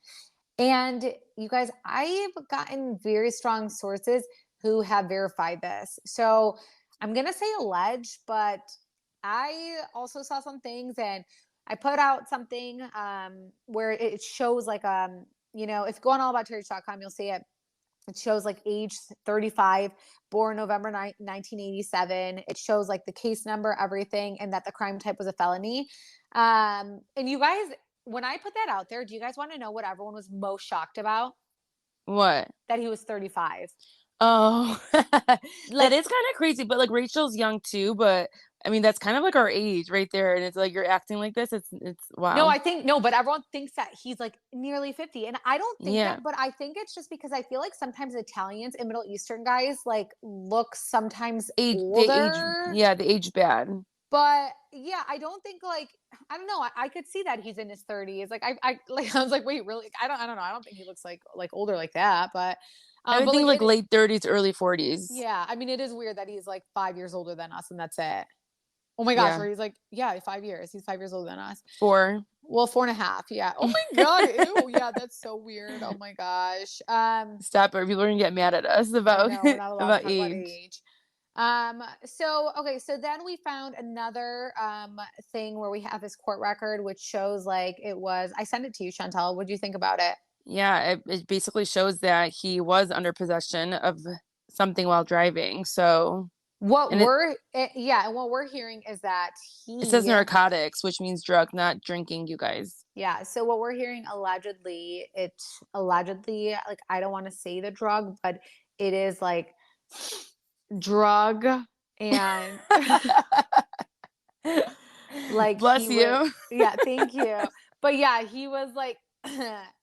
And you guys, I've gotten very strong sources who have verified this. So I'm going to say alleged, but I also saw some things, and I put out something where it shows like, if you go on allaboutchurch.com, you'll see it. It shows like age 35, born November 9, 1987. It shows like the case number, everything, and that the crime type was a felony. And you guys, when I put that out there, do you guys want to know what everyone was most shocked about? What? That he was 35. Oh, that Like, is kind of crazy, but like Rachel's young too, but I mean that's kind of like our age right there, and it's like you're acting like this. It's no, wow. I think no, but everyone thinks that he's like nearly 50. And I don't think Yeah, that, but I think it's just because I feel like sometimes Italians and Middle Eastern guys like look sometimes older. yeah, the age bad. But yeah, I don't think like, I don't know. I could see that he's in his 30s. Like I like I was like, wait, really? I don't know. I don't think he looks like older like that. I would But think like like late 30s, early 40s. yeah, I mean, it is weird that he's like 5 years older than us, and that's it. Oh my gosh, Yeah, where he's like, yeah, 5 years. He's 5 years older than us. 4. Well, 4.5. Yeah. Oh my God. Ew. Yeah, that's so weird. Oh my gosh. Stop it! People are gonna get mad at us I about know we're not allowed to about talk about age. age. So okay, so then we found another thing where we have his court record, which shows like it was. I sent it to you, Chantel. What do you think about it? Yeah, it basically shows that he was under possession of something while driving. So, What and we're yeah, and what we're hearing is that it says he narcotics, which means drug, not drinking, you guys. yeah, so what we're hearing allegedly, like I don't want to say the drug, but it is like drug and like he Bless was you. yeah, thank you. But yeah, he was like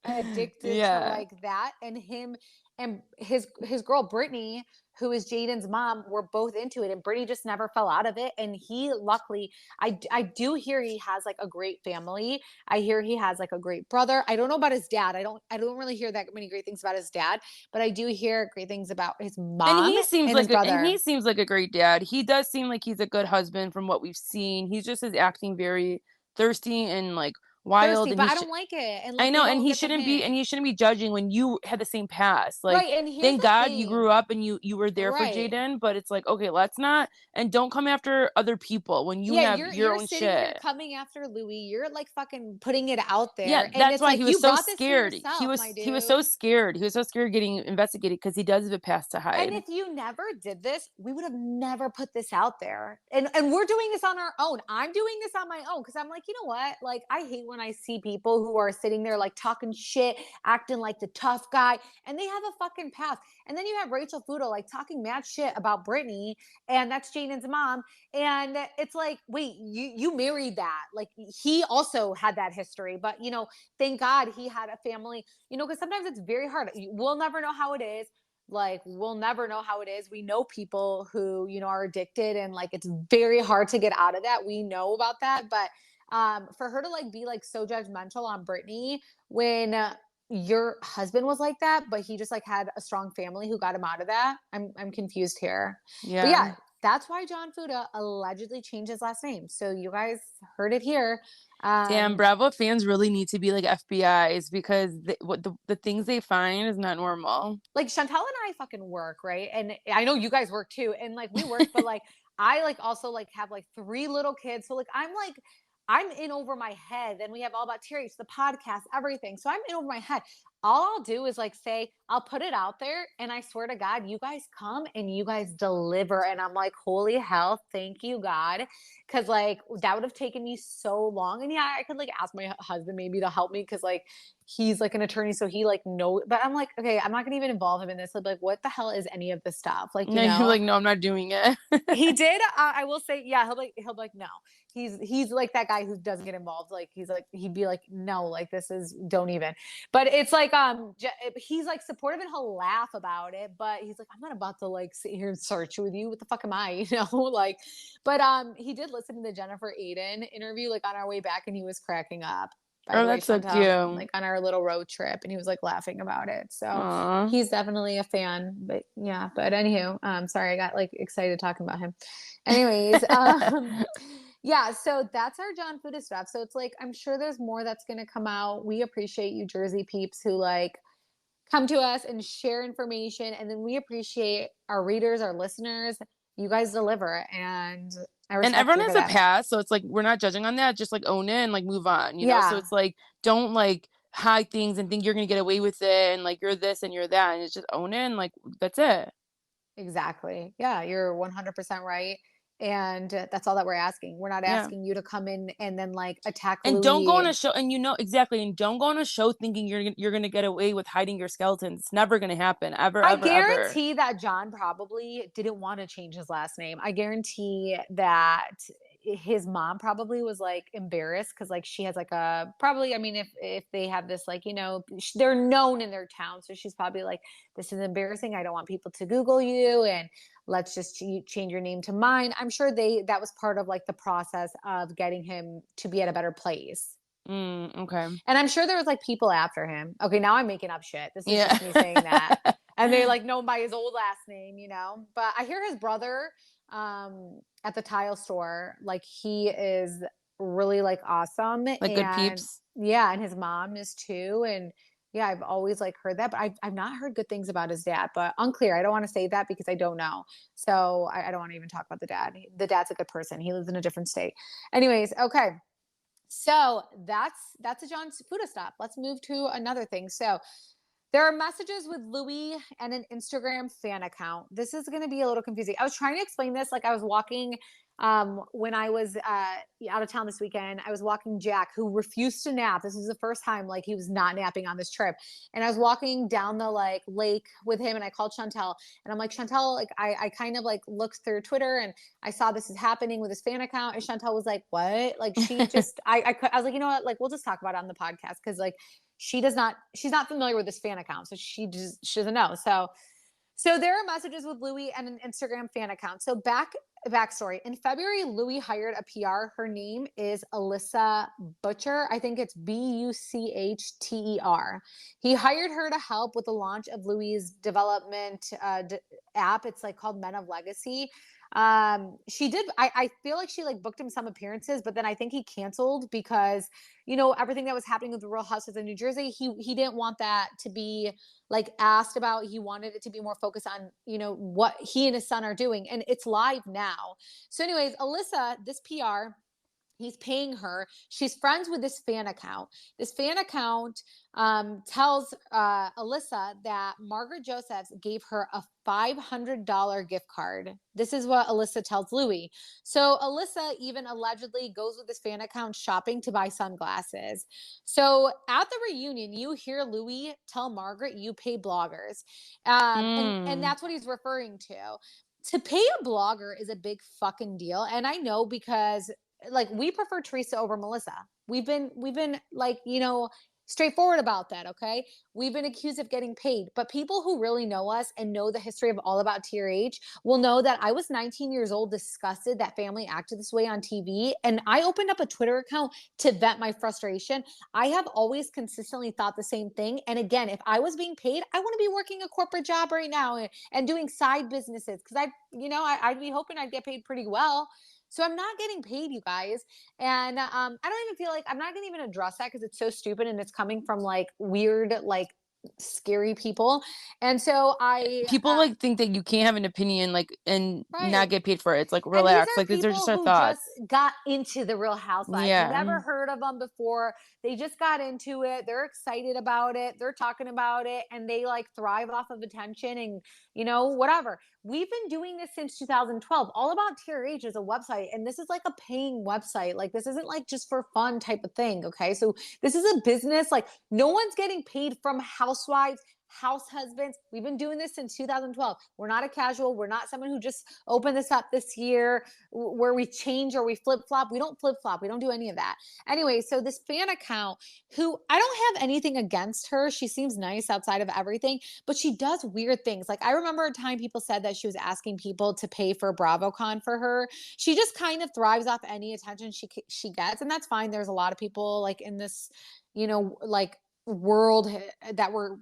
addicted to Yeah. like that, and him and his girl Brittany, who is Jaden's mom, were both into it, and Brittany just never fell out of it. And he luckily, I do hear he has like a great family. I hear he has like a great brother. I don't know about his dad. I don't really hear that many great things about his dad, but I do hear great things about his mom and his He brother. seems like a great dad. He does seem like he's a good husband from what we've seen. He's just is acting very thirsty and like wild, Thirsty, and but I don't like it. And I like we know, and don't get the hint. he shouldn't be judging when you had the same past. Like, Right. And here's thank the God you grew thing. up and you were there for Right. Jaden, but it's like, okay, let's not, and don't come after other people when you Yeah, have you're your you're own sitting here shit. coming after Louis. You're like fucking putting it out Yeah, there. And that's it's why like he was you so brought this to scared. yourself, my He was so dude. scared. He was so scared getting investigated because he does have a past to And hide. if you never did this, we would have never put this out there. And we're doing this on our own. I'm doing this on my own because I'm like, you know what? Like, I hate when when I see people who are sitting there like talking shit, acting like the tough guy, and they have a fucking path. And then you have Rachel Fuda like talking mad shit about Brittany, and that's Jaden's mom. And it's like, wait, you married that. Like he also had that history, but you know, thank God he had a family, you know, because sometimes it's very hard. We'll never know how it is. Like we'll never know how it is. We know people who, you know, are addicted and like it's very hard to get out of that. We know about that. But for her to like be like so judgmental on Brittany when your husband was like that, but he just like had a strong family who got him out of that. I'm confused here. But Yeah. yeah, that's why John Fuda allegedly changed his last name. So you guys heard it here. Damn, Bravo fans really need to be like FBI's because what the things they find is not normal. Like Chantel and I fucking work, right? And I know you guys work too. And like we work, but like I like also like have like 3 little kids. So like I'm in over my head. Then we have All About Terry, the podcast, everything. So I'm in over my head. All I'll do is like say, I'll put it out there. And I swear to God, you guys come and you guys deliver. And I'm like, holy hell, thank you, God. Cause like that would have taken me so long. And yeah, I could like ask my husband maybe to help me because like he's like an attorney. So he like know, but I'm like, okay, I'm not gonna even involve him in this. Like, what the hell is any of this stuff? Like, you No, you're know, like, no, I'm not doing it. he did. I will say, yeah, he'll be like, no. He's like that guy who doesn't get involved. Like he's like he'd be like, no, like this is don't even. But it's like he's like supportive and he'll laugh about it. But he's like, I'm not about to like sit here and search with you. What the fuck am I? You know, like. But he did listen to the Jennifer Aydin interview like on our way back, and he was cracking up. By Oh, the way, that's so Chantal, cute. like on our little road trip, and he was like laughing about it. So Aw. he's definitely a fan. But yeah, but anywho, sorry, I got like excited talking about him. Anyways, yeah, so that's our John Fuda stuff. So it's like I'm sure there's more that's gonna come out. We appreciate you Jersey peeps who like come to us and share information, and then we appreciate our readers, our listeners. You guys deliver, and I And respect everyone you for has a that. past, so it's like we're not judging on that. Just like own it and like move on, you know? So Yeah, it's like don't like hide things and think you're gonna get away with it and like you're this and you're that and it's just own it and like that's it. exactly. Yeah, you're 100% right. And that's all that we're asking. We're not Yeah. asking you to come in and then like attack And don't go on a Louis. show and you know exactly and don't go on a show thinking you're gonna get away with hiding your skeletons. It's never gonna happen. Ever, I ever, ever. guarantee that John probably didn't want to change his last name. I guarantee that his mom probably was like embarrassed because like she has like a probably I mean if they have this like you know they're known in their town so she's probably like this is embarrassing I don't want people to Google you and let's just change your name to mine. I'm sure that was part of like the process of getting him to be at a better place. Okay. And I'm sure there was like people after him. Okay, now I'm making up shit. This is Yeah. just me saying that. And they like know him by his old last name, you know. But I hear his brother at the tile store, like he is really like awesome. Like good And peeps. yeah, and his mom is too. And yeah, I've always like heard that, but I've not heard good things about his dad, but unclear. I don't want to say that because I don't know. So I don't want to even talk about the dad. The dad's a good person. He lives in a different state. Anyways, okay. So that's a John Fuda stop. Let's move to another thing. So there are messages with Louis and an Instagram fan account. This is going to be a little confusing. I was trying to explain this. Like I was walking when I was out of town this weekend. I was walking Jack, who refused to nap. This was the first time like he was not napping on this trip. And I was walking down the like lake with him, and I called Chantel, and I'm like, Chantel, like I kind of like looked through Twitter, and I saw this is happening with his fan account, and Chantel was like, what? Like she just I was like, you know what? Like we'll just talk about it on the podcast because like she's not familiar with this fan account, so she doesn't know. So there are messages with Louis and an Instagram fan account. So backstory. In February, Louis hired a PR. Her name is Alyssa Butcher. I think it's Buchter. He hired her to help with the launch of Louis' development app. It's like called Men of Legacy. She did I feel like she like booked him some appearances, but then I think he canceled because you know everything that was happening with the Real Housewives of New Jersey, he didn't want that to be like asked about. He wanted it to be more focused on you know what he and his son are doing, and it's live now. So anyways, Alyssa, this PR, He's paying her. She's friends with this fan account. This fan account tells Alyssa that Margaret Josephs gave her a $500 gift card. This is what Alyssa tells Louis. So Alyssa even allegedly goes with this fan account shopping to buy sunglasses. So at the reunion, you hear Louis tell Margaret, "You pay bloggers," and Mm. that's what he's referring to pay a blogger is a big fucking deal. And I know because like we prefer Teresa over Melissa. We've been like, straightforward about that, okay? We've been accused of getting paid, but people who really know us and know the history of All About TRH will know that I was 19 years old, disgusted that family acted this way on TV, and I opened up a Twitter account to vent my frustration. I have always consistently thought the same thing. And again, if I was being paid, I want to be working a corporate job right now and doing side businesses because I'd be hoping I'd get paid pretty well. So I'm not getting paid, you guys. And I don't even feel like I'm not going to even address that because it's so stupid and it's coming from like weird, like scary people. And so People like think that you can't have an opinion like and not right. get paid for it. It's like And these relax. are Like these are just people our who just thoughts. got into the Real Housewives. Yeah. Never heard of them before. They just got into it. They're excited about it. They're talking about it and they like thrive off of attention and, whatever. We've been doing this since 2012. All About TRH is a website and this is like a paying website. Like this isn't like just for fun type of thing. Okay. So this is a business. Like no one's getting paid from Housewives, house husbands. We've been doing this since 2012. We're not a casual. We're not someone who just opened this up this year where we change or we flip flop. We don't flip flop. We don't do any of that. Anyway, so this fan account, who I don't have anything against her. She seems nice outside of everything, but she does weird things. Like I remember a time people said that she was asking people to pay for BravoCon for her. She just kind of thrives off any attention she gets, and that's fine. There's a lot of people like in this, like world that were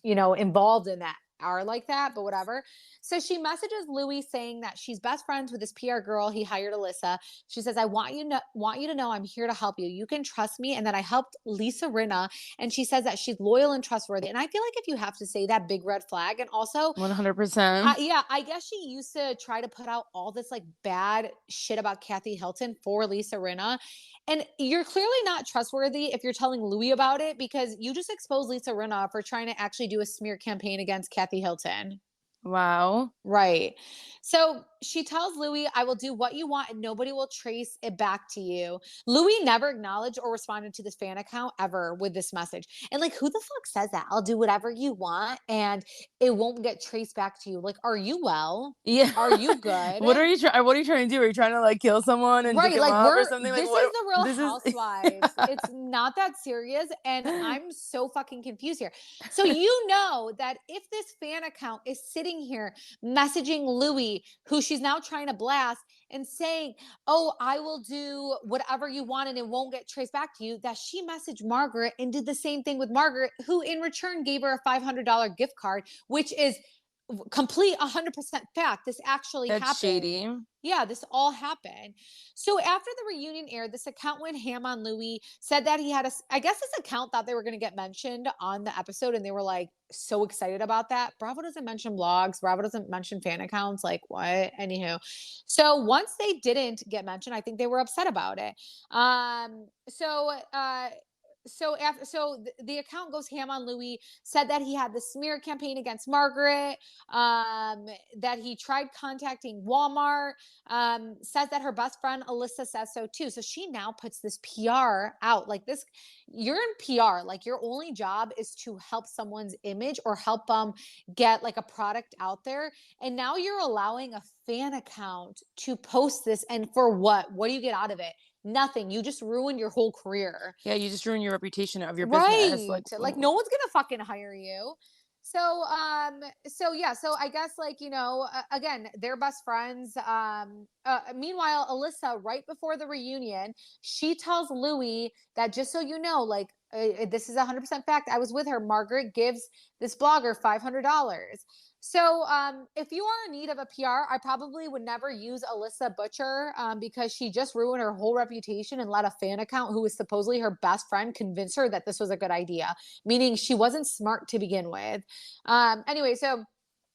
involved in that are like that, but whatever. So she messages Louis saying that she's best friends with this PR girl he hired, Alyssa. She says, "I want you to know I'm here to help you. You can trust me," and that I helped Lisa Rinna. And she says that she's loyal and trustworthy. And I feel like if you have to say that, big red flag. And also 100%. yeah, I guess she used to try to put out all this like bad shit about Kathy Hilton for Lisa Rinna. And you're clearly not trustworthy if you're telling Louis about it because you just exposed Lisa Rinna for trying to actually do a smear campaign against Kathy Hilton. Wow. Right. So she tells Louis, "I will do what you want and nobody will trace it back to you." Louis never acknowledged or responded to this fan account ever with this message. And like, who the fuck says that? "I'll do whatever you want and it won't get traced back to you." Like, are you well? Yeah. Are you good? What are you trying to do? Are you trying to like kill someone and dick Right, him like up or something? Like this what is the Real this is Housewives. It's not that serious and I'm so fucking confused here. So you know that if this fan account is sitting here messaging Louis, who she's now trying to blast and saying, "Oh, I will do whatever you want and it won't get traced back to you," that she messaged Margaret and did the same thing with Margaret, who in return gave her a $500 gift card, which is complete 100% fact. This actually That's happened. shady. Yeah, this all happened. So after the reunion aired, this account went ham on Louis, said that he had I guess this account thought they were going to get mentioned on the episode and they were like so excited about that. Bravo doesn't mention blogs. Bravo doesn't mention fan accounts. Like what? Anywho. So once they didn't get mentioned, I think they were upset about it. The account goes ham on Louis, said that he had the smear campaign against Margaret, that he tried contacting Walmart, says that her best friend Alyssa says so too. So she now puts this PR out like this. You're in PR, like your only job is to help someone's image or help them get like a product out there. And now you're allowing a fan account to post this. And for what? What do you get out of it? Nothing. You just ruined your whole career. Yeah, you just ruin your reputation of your business. Right. Like no one's gonna fucking hire you. So I guess like, again, they're best friends. Meanwhile, Alyssa, right before the reunion, she tells Louis that just so you know, like, this is 100% fact. I was with her. Margaret gives this blogger $500. So if you are in need of a PR, I probably would never use Alyssa Butcher because she just ruined her whole reputation and let a fan account who was supposedly her best friend convince her that this was a good idea, meaning she wasn't smart to begin with. Anyway, so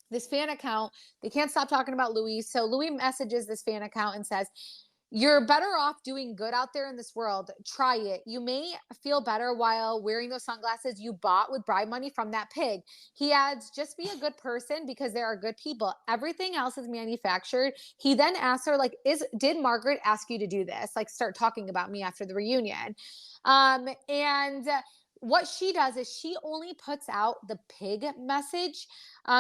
this fan account, they can't stop talking about Louis. So Louis messages this fan account and says, You're better off doing good out there in this world. Try it. You may feel better while wearing those sunglasses you bought with bribe money from that pig. He adds, just be a good person because there are good people. Everything else is manufactured. He then asks her, like, did Margaret ask you to do this? Like, start talking about me after the reunion. And what she does is she only puts out the pig message.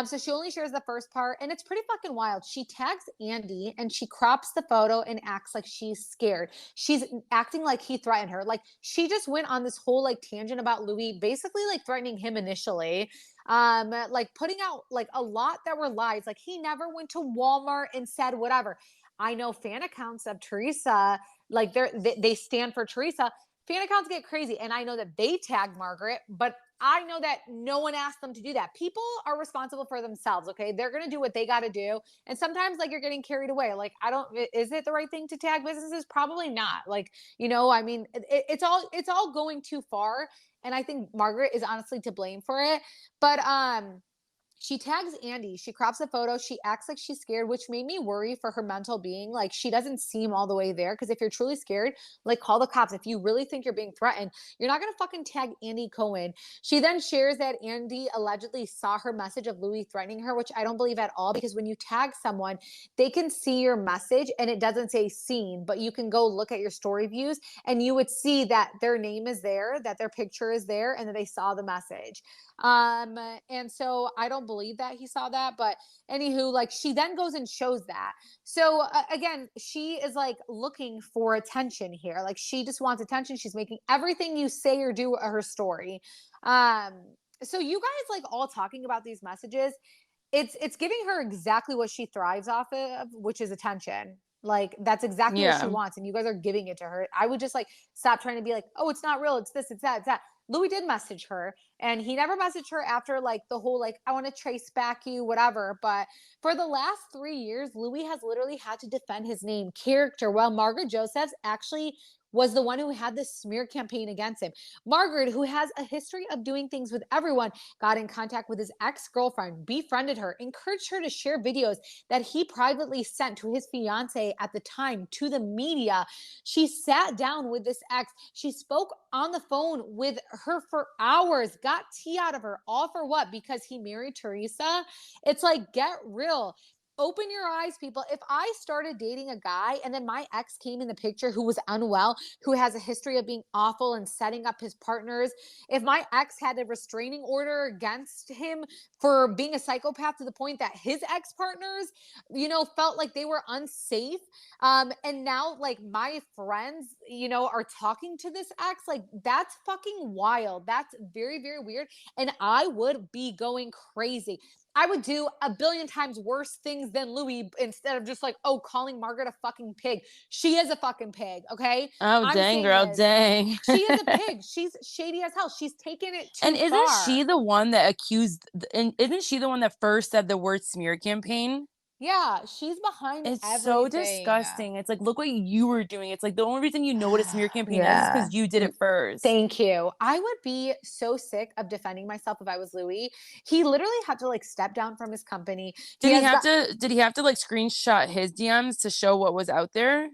So she only shares the first part, and it's pretty fucking wild. She tags Andy and she crops the photo and acts like she's scared. She's acting like he threatened her. Like she just went on this whole like tangent about Louis, basically like threatening him initially. Like putting out like a lot that were lies. Like he never went to Walmart and said whatever. I know fan accounts of Teresa, like they stand for Teresa. Fan accounts get crazy, and I know that they tagged Margaret, but I know that no one asked them to do that. People are responsible for themselves, okay? They're going to do what they got to do. And sometimes like you're getting carried away. Like is it the right thing to tag businesses? Probably not. Like, I mean, it's all going too far, and I think Margaret is honestly to blame for it. But she tags Andy. She crops a photo. She acts like she's scared, which made me worry for her mental being. Like, she doesn't seem all the way there. Because if you're truly scared, like, call the cops. If you really think you're being threatened, you're not going to fucking tag Andy Cohen. She then shares that Andy allegedly saw her message of Louis threatening her, which I don't believe at all. Because when you tag someone, they can see your message and it doesn't say seen, but you can go look at your story views and you would see that their name is there, that their picture is there, and that they saw the message. And so I don't believe that he saw that, but anywho, like she then goes and shows that. So again, she is like looking for attention here. Like she just wants attention. She's making everything you say or do her story. So you guys like all talking about these messages. It's giving her exactly what she thrives off of, which is attention. Like that's exactly what she Yeah. wants, and you guys are giving it to her. I would just like stop trying to be like, oh, it's not real, it's this, it's that, it's that. Louis did message her, and he never messaged her after like the whole like I want to trace back you, whatever. But for the last 3 years, Louis has literally had to defend his name, character, while Margaret Josephs actually was the one who had this smear campaign against him. Margaret, who has a history of doing things with everyone, got in contact with his ex-girlfriend, befriended her, encouraged her to share videos that he privately sent to his fiance at the time to the media. She sat down with this ex. She spoke on the phone with her for hours, got tea out of her, all for what? Because he married Teresa. It's like, get real. Open your eyes, people. If I started dating a guy and then my ex came in the picture who was unwell, who has a history of being awful and setting up his partners, if my ex had a restraining order against him for being a psychopath to the point that his ex partners, felt like they were unsafe, and now like my friends, are talking to this ex, like that's fucking wild. That's very, very weird. And I would be going crazy. I would do a billion times worse things than Louis instead of just like, oh, calling Margaret a fucking pig. She is a fucking pig, okay? Oh, I'm dang, saying girl, is dang. she is a pig. She's shady as hell. She's taken it And too isn't she far. the one that accused and isn't she the one that first said the word smear campaign? Yeah, she's behind It's so everything. disgusting. It's like, look what you were doing. It's like the only reason you know what a smear campaign is Yeah. because you did it first. Thank you. I would be so sick of defending myself if I was Louis. He literally had to like step down from his company. He has got Did he have to like screenshot his DMs to show what was out there?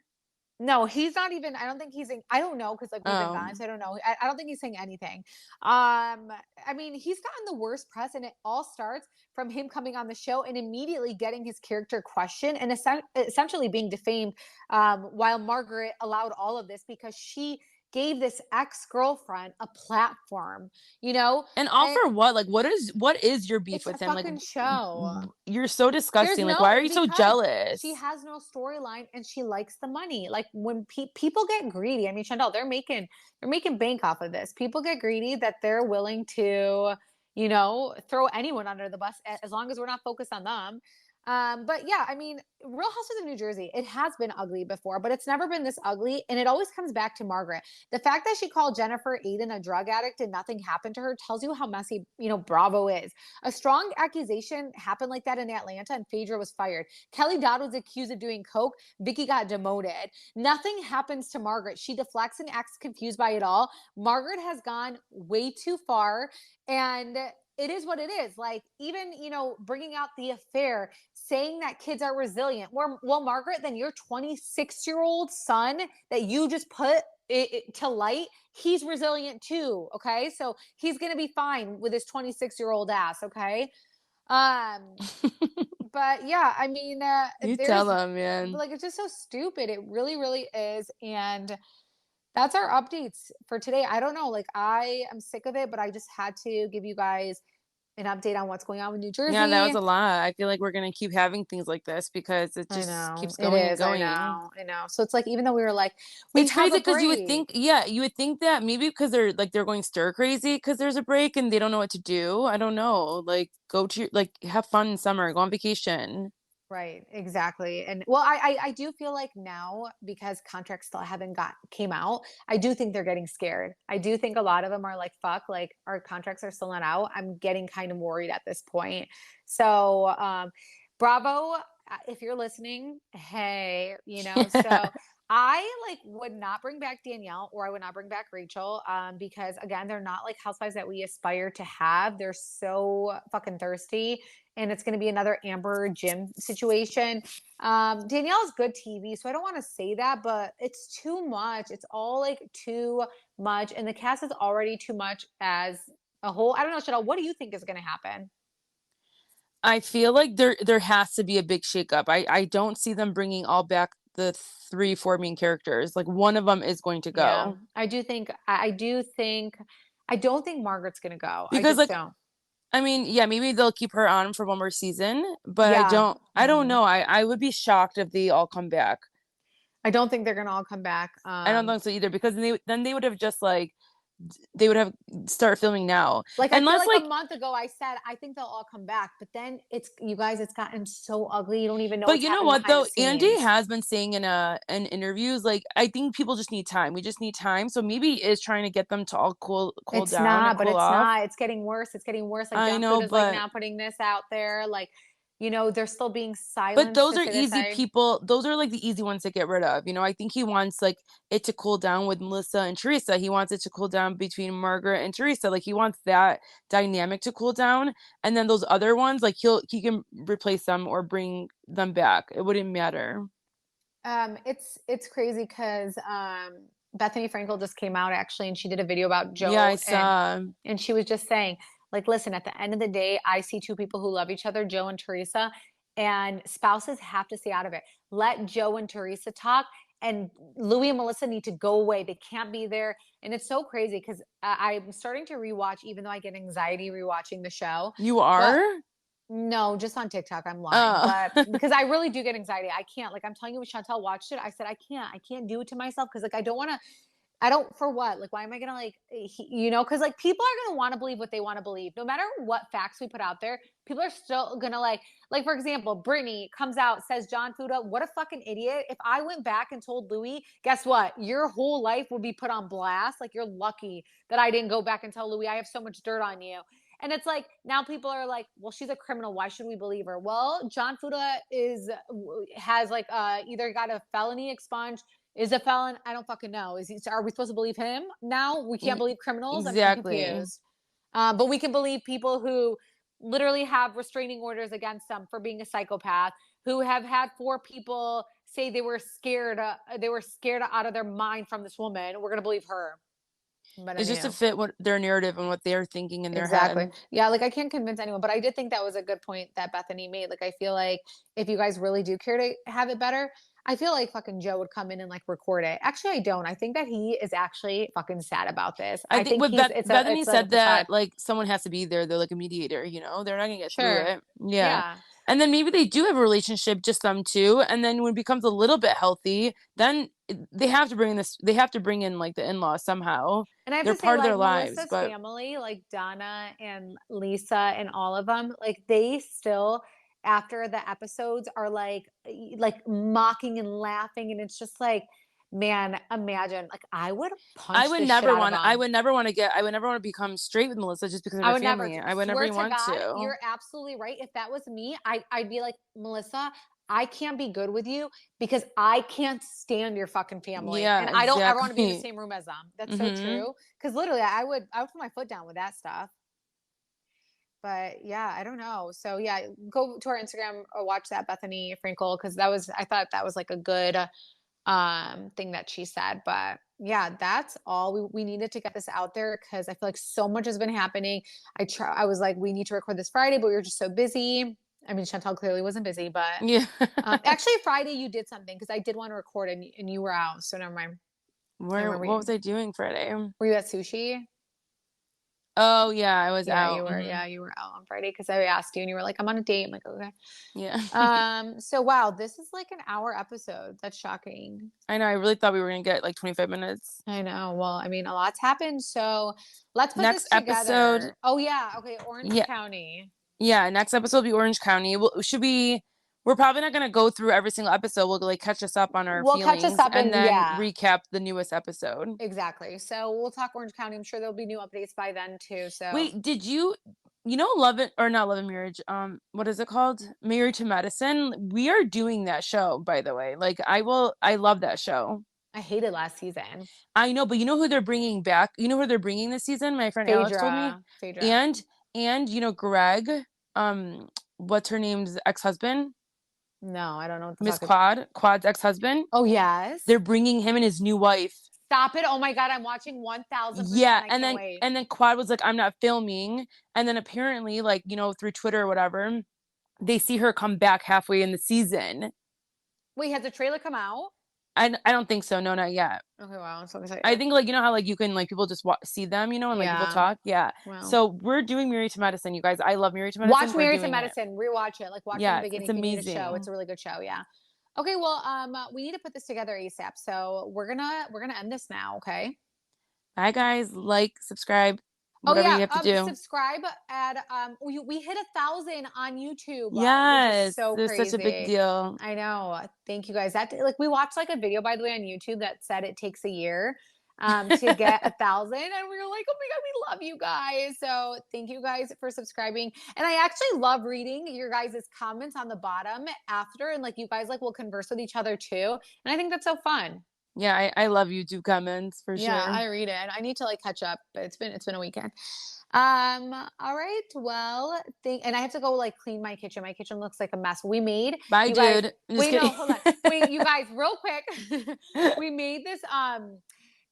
No, he's not even. I don't think he's in. I don't know because like we've been gone, Oh. so I don't know. I don't think he's saying anything. I mean, he's gotten the worst press, and it all starts from him coming on the show and immediately getting his character questioned and essentially being defamed. While Margaret allowed all of this because she gave this ex girlfriend a platform, And all and for what? Like what is your beef it's a with him? Like fucking show. you're so There's disgusting. Like why no are you so because she jealous? has no storyline and she likes the money. Like when people get greedy, I mean, Chantal, they're making bank off of this. People get greedy that they're willing to, throw anyone under the bus as long as we're not focused on them. But yeah, I mean, Real Housewives of New Jersey, it has been ugly before, but it's never been this ugly. And it always comes back to Margaret. The fact that she called Jennifer Aydin a drug addict and nothing happened to her tells you how messy, Bravo is. A strong accusation happened like that in Atlanta, and Phaedra was fired. Kelly Dodd was accused of doing coke. Vicky got demoted. Nothing happens to Margaret. She deflects and acts confused by it all. Margaret has gone way too far, and it is what it is. Like, even, bringing out the affair, saying that kids are resilient. Well, Margaret, then your 26-year-old son that you just put to light, he's resilient too. Okay. So he's going to be fine with his 26-year-old ass. Okay. Um, but yeah, I mean, You tell there's them, man. like, it's just so stupid. It really, really is. And that's our updates for today. I don't know. Like, I am sick of it, but I just had to give you guys an update on what's going on with New Yeah, that was Jersey. a lot. I feel like we're gonna keep having things like this because it I just know keeps it going and is. I going. know. I know. So it's like, even though we were like, we It's have crazy a because you would break. think, yeah, you would think that maybe because they're going stir crazy because there's a break and they don't know what to do. I don't know. Like go to have fun in summer, go on vacation. Right, exactly. And well, I do feel like now, because contracts still haven't got came out, I do think they're getting scared. I do think a lot of them are like, fuck, like our contracts are still not out. I'm getting kind of worried at this point. So bravo, if you're listening, hey, so I like would not bring back Danielle, or I would not bring back Rachel, because again, they're not like housewives that we aspire to have. They're so fucking thirsty, and it's going to be another Amber Jim situation. Danielle is good TV, so I don't want to say that, but it's too much. It's all like too much, and the cast is already too much as a whole. I don't know, Chanel. What do you think is going to happen? I feel like there has to be a big shakeup. I don't see them bringing all back the three, four main characters. Like one of them is going to Yeah, go I do think. I do think. I don't think Margaret's going to go. I because just like don't. I mean, yeah, maybe they'll keep her on for one more season, but Yeah. I don't Mhm. know. I would be shocked if they all come back. I don't think they're going to all come back. I don't think so either because then they would have just like they would have start filming now. Like, I feel Unless like a like month ago I said I think they'll all come back, but then it's, you guys, it's gotten so ugly. You don't even know but what's you know happening what behind the though? Andy scenes. has been saying in interviews like I think people just need time. We just need time. So maybe he is trying to get them to all cool It's down and not, but cool it's off. not. It's getting worse. It's getting worse. Like, I John know, Fuda's like but now putting this out there. Like, they're still being But silenced those to are say this. easy people. Those are like the easy ones to get rid of. I think he wants like it to cool down with Melissa and Teresa. He wants it to cool down between Margaret and Teresa. Like he wants that dynamic to cool down. And then those other ones, like he can replace them or bring them back. It wouldn't matter. It's crazy because Bethany Frankel just came out actually, and she did a video about Yeah, I Joe, and saw. she was just saying, like, listen, at the end of the day, I see two people who love each other, Joe and Teresa, and spouses have to stay out of it. Let Joe and Teresa talk, and Louis and Melissa need to go away. They can't be there. And it's so crazy because I'm starting to rewatch, even though I get anxiety rewatching the show. You But are? no, just on TikTok, I'm lying. Uh But because I really do get anxiety. I can't, like, I'm telling you, when Chantel watched it, I said, I can't do it to myself because, like, I don't want to, I don't, for what? Like, why am I going to, like, because, like, people are going to want to believe what they want to believe. No matter what facts we put out there, people are still going to, like, for example, Brittany comes out, says John Fuda, what a fucking idiot. If I went back and told Louis, guess what? Your whole life would be put on blast. Like, you're lucky that I didn't go back and tell Louis I have so much dirt on you. And it's like, now people are like, well, she's a criminal. Why should we believe her? Well, John Fuda has like either got a felony expunged, is a felon. I don't fucking know. Are we supposed to believe him now? We can't believe criminals. I'm exactly. confused. But we can believe people who literally have restraining orders against them for being a psychopath, who have had four people say they were scared. They were scared out of their mind from this woman. We're gonna believe her. But It's just to anyhow. fit what their narrative and what they're thinking in their Exactly. head. Yeah, like, I can't convince anyone, but I did think that was a good point that Bethany made. Like, I feel like if you guys really do care to have it better, I feel like fucking Joe would come in and like record it. Actually, I don't. I think that he is actually fucking sad about this. I I think think with he's it's a Bethany it's a said facade. that like someone has to be there. They're like a mediator, they're not gonna get through Sure. it. Yeah. Yeah. And then maybe they do have a relationship, just them two. And then when it becomes a little bit healthy, then they have to bring in like the in-laws somehow. And I have They're to say, part of their like, lives. Melissa's But family, like Donna and Lisa and all of them, like, they still, after the episodes, are like mocking and laughing, and it's just like, man, imagine, like, I would punch the shit out of them. I would never want to become straight with Melissa just because of I her would never, family. I would never swear even to want God, to. you're absolutely right. If that was me, I'd be like, Melissa, I can't be good with you because I can't stand your fucking family. Yeah, And I don't ever want to be in the exactly. same room as them. That's so hmm true. Cause literally I would put my foot down with that stuff. But yeah, I don't know. So yeah, go to our Instagram or watch that Bethany Frankel because I thought that was like a good thing that she said. But yeah, that's all we needed to get this out there because I feel like so much has been happening. I was like, we need to record this Friday, but we were just so busy. I mean, Chantal clearly wasn't busy, but Yeah. actually Friday you did something because I did want to record and you were out. So never mind. I remember What was I doing Friday? were you at sushi? Oh yeah, I was Yeah, out. you were out on Friday because I asked you and you were like, I'm on a date. I'm like, okay. Yeah. So wow, this is like an hour episode. That's shocking. I know. I really thought we were gonna get like 25 minutes. I know. Well, I mean, a lot's happened. So let's put Next this episode. together. Oh yeah. Okay. Orange Yeah. County. Yeah. Next episode will be Orange County. Should we? We're probably not gonna go through every single episode. We'll like catch us up on our We'll catch us feelings up and and then yeah, recap the newest episode. exactly. So we'll talk Orange County. I'm sure there'll be new updates by then too. So Wait, did you know Love It or not Love and Marriage? What is it called? Married to Medicine. We are doing that show, by the way. Like I love that show. I hated last season. I know, but you know who they're bringing back? You know who they're bringing this season? My friend Alex told me. Phaedra. And you know Greg, what's her name's ex-husband? No, I don't know what the Miss fuck is. Quad's ex-husband. Oh yes. They're bringing him and his new wife. Stop it. Oh my God. I'm watching 1000%. Yeah, I can't wait. and then Quad was like, I'm not filming. And then apparently, like, you know, through Twitter or whatever, they see her come back halfway in the season. Wait, has the trailer come out? I don't think so. No, not yet. Okay, wow. I'm so excited. I think like you know how like you can like people just see them, you know, and like people talk. Yeah. Wow. So we're doing Married to Medicine, you guys. I love Married to Medicine. Watch Married to Medicine. Rewatch it. Like watch it in the beginning. It's If you need a show. amazing. It's a really good show. Yeah. Okay. Well, we need to put this together ASAP. So we're gonna end this now. Okay. Bye guys. Like, subscribe, whatever you have to do. Subscribe at we hit 1,000 on YouTube. Yes, which is so it's crazy. such a big deal. I know. Thank you guys. That like we watched like a video by the way on YouTube that said it takes a year to get 1,000, and we were like, oh my God, we love you guys. So thank you guys for subscribing. And I actually love reading your guys' comments on the bottom after, and like you guys like will converse with each other too. And I think that's so fun. Yeah, I love YouTube comments for sure. Yeah, I read it. I need to like catch up, but it's been a weekend. All right. Well, and I have to go like clean my kitchen. My kitchen looks like a mess. We made Bye, dude. Guys, wait, no, hold on. Wait, you guys, real quick. We made this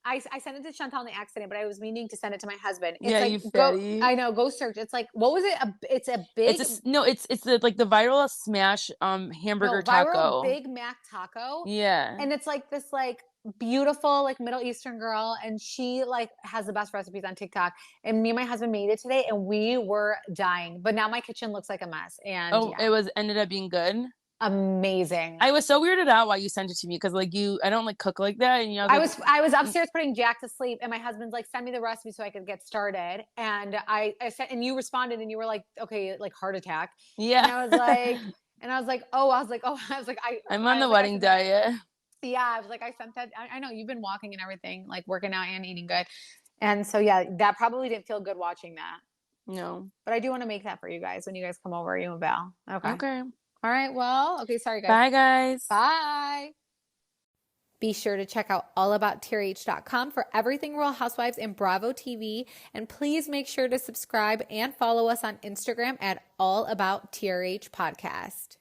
I sent it to Chantal on the accident, but I was meaning to send it to my husband. It's like, you fatty. I know, go search. It's like, what was it? It's a big. It's the like the viral smash hamburger taco. Viral Big Mac taco. Yeah. And it's like this like beautiful like Middle Eastern girl, and she like has the best recipes on TikTok. And me and my husband made it today, and we were dying. But now my kitchen looks like a mess. And it ended up being good. Amazing. I was so weirded out while you sent it to me because like I don't like cook like that, and you know I was upstairs putting Jack to sleep, and my husband's like, send me the recipe so I could get started. And I said, and you responded, and you were like, okay, like heart attack. Yeah. And I was like, I'm on the wedding diet. Yeah, I was like, I sent that. I know you've been walking and everything, like working out and eating good, and so yeah, that probably didn't feel good watching that. No, but I do want to make that for you guys when you guys come over, you and Val. Okay. Okay. All right. Well, okay. Sorry, guys. Bye, guys. Bye. Be sure to check out allabouttrh.com for everything Real Housewives and Bravo TV. And please make sure to subscribe and follow us on Instagram at allabouttrh podcast.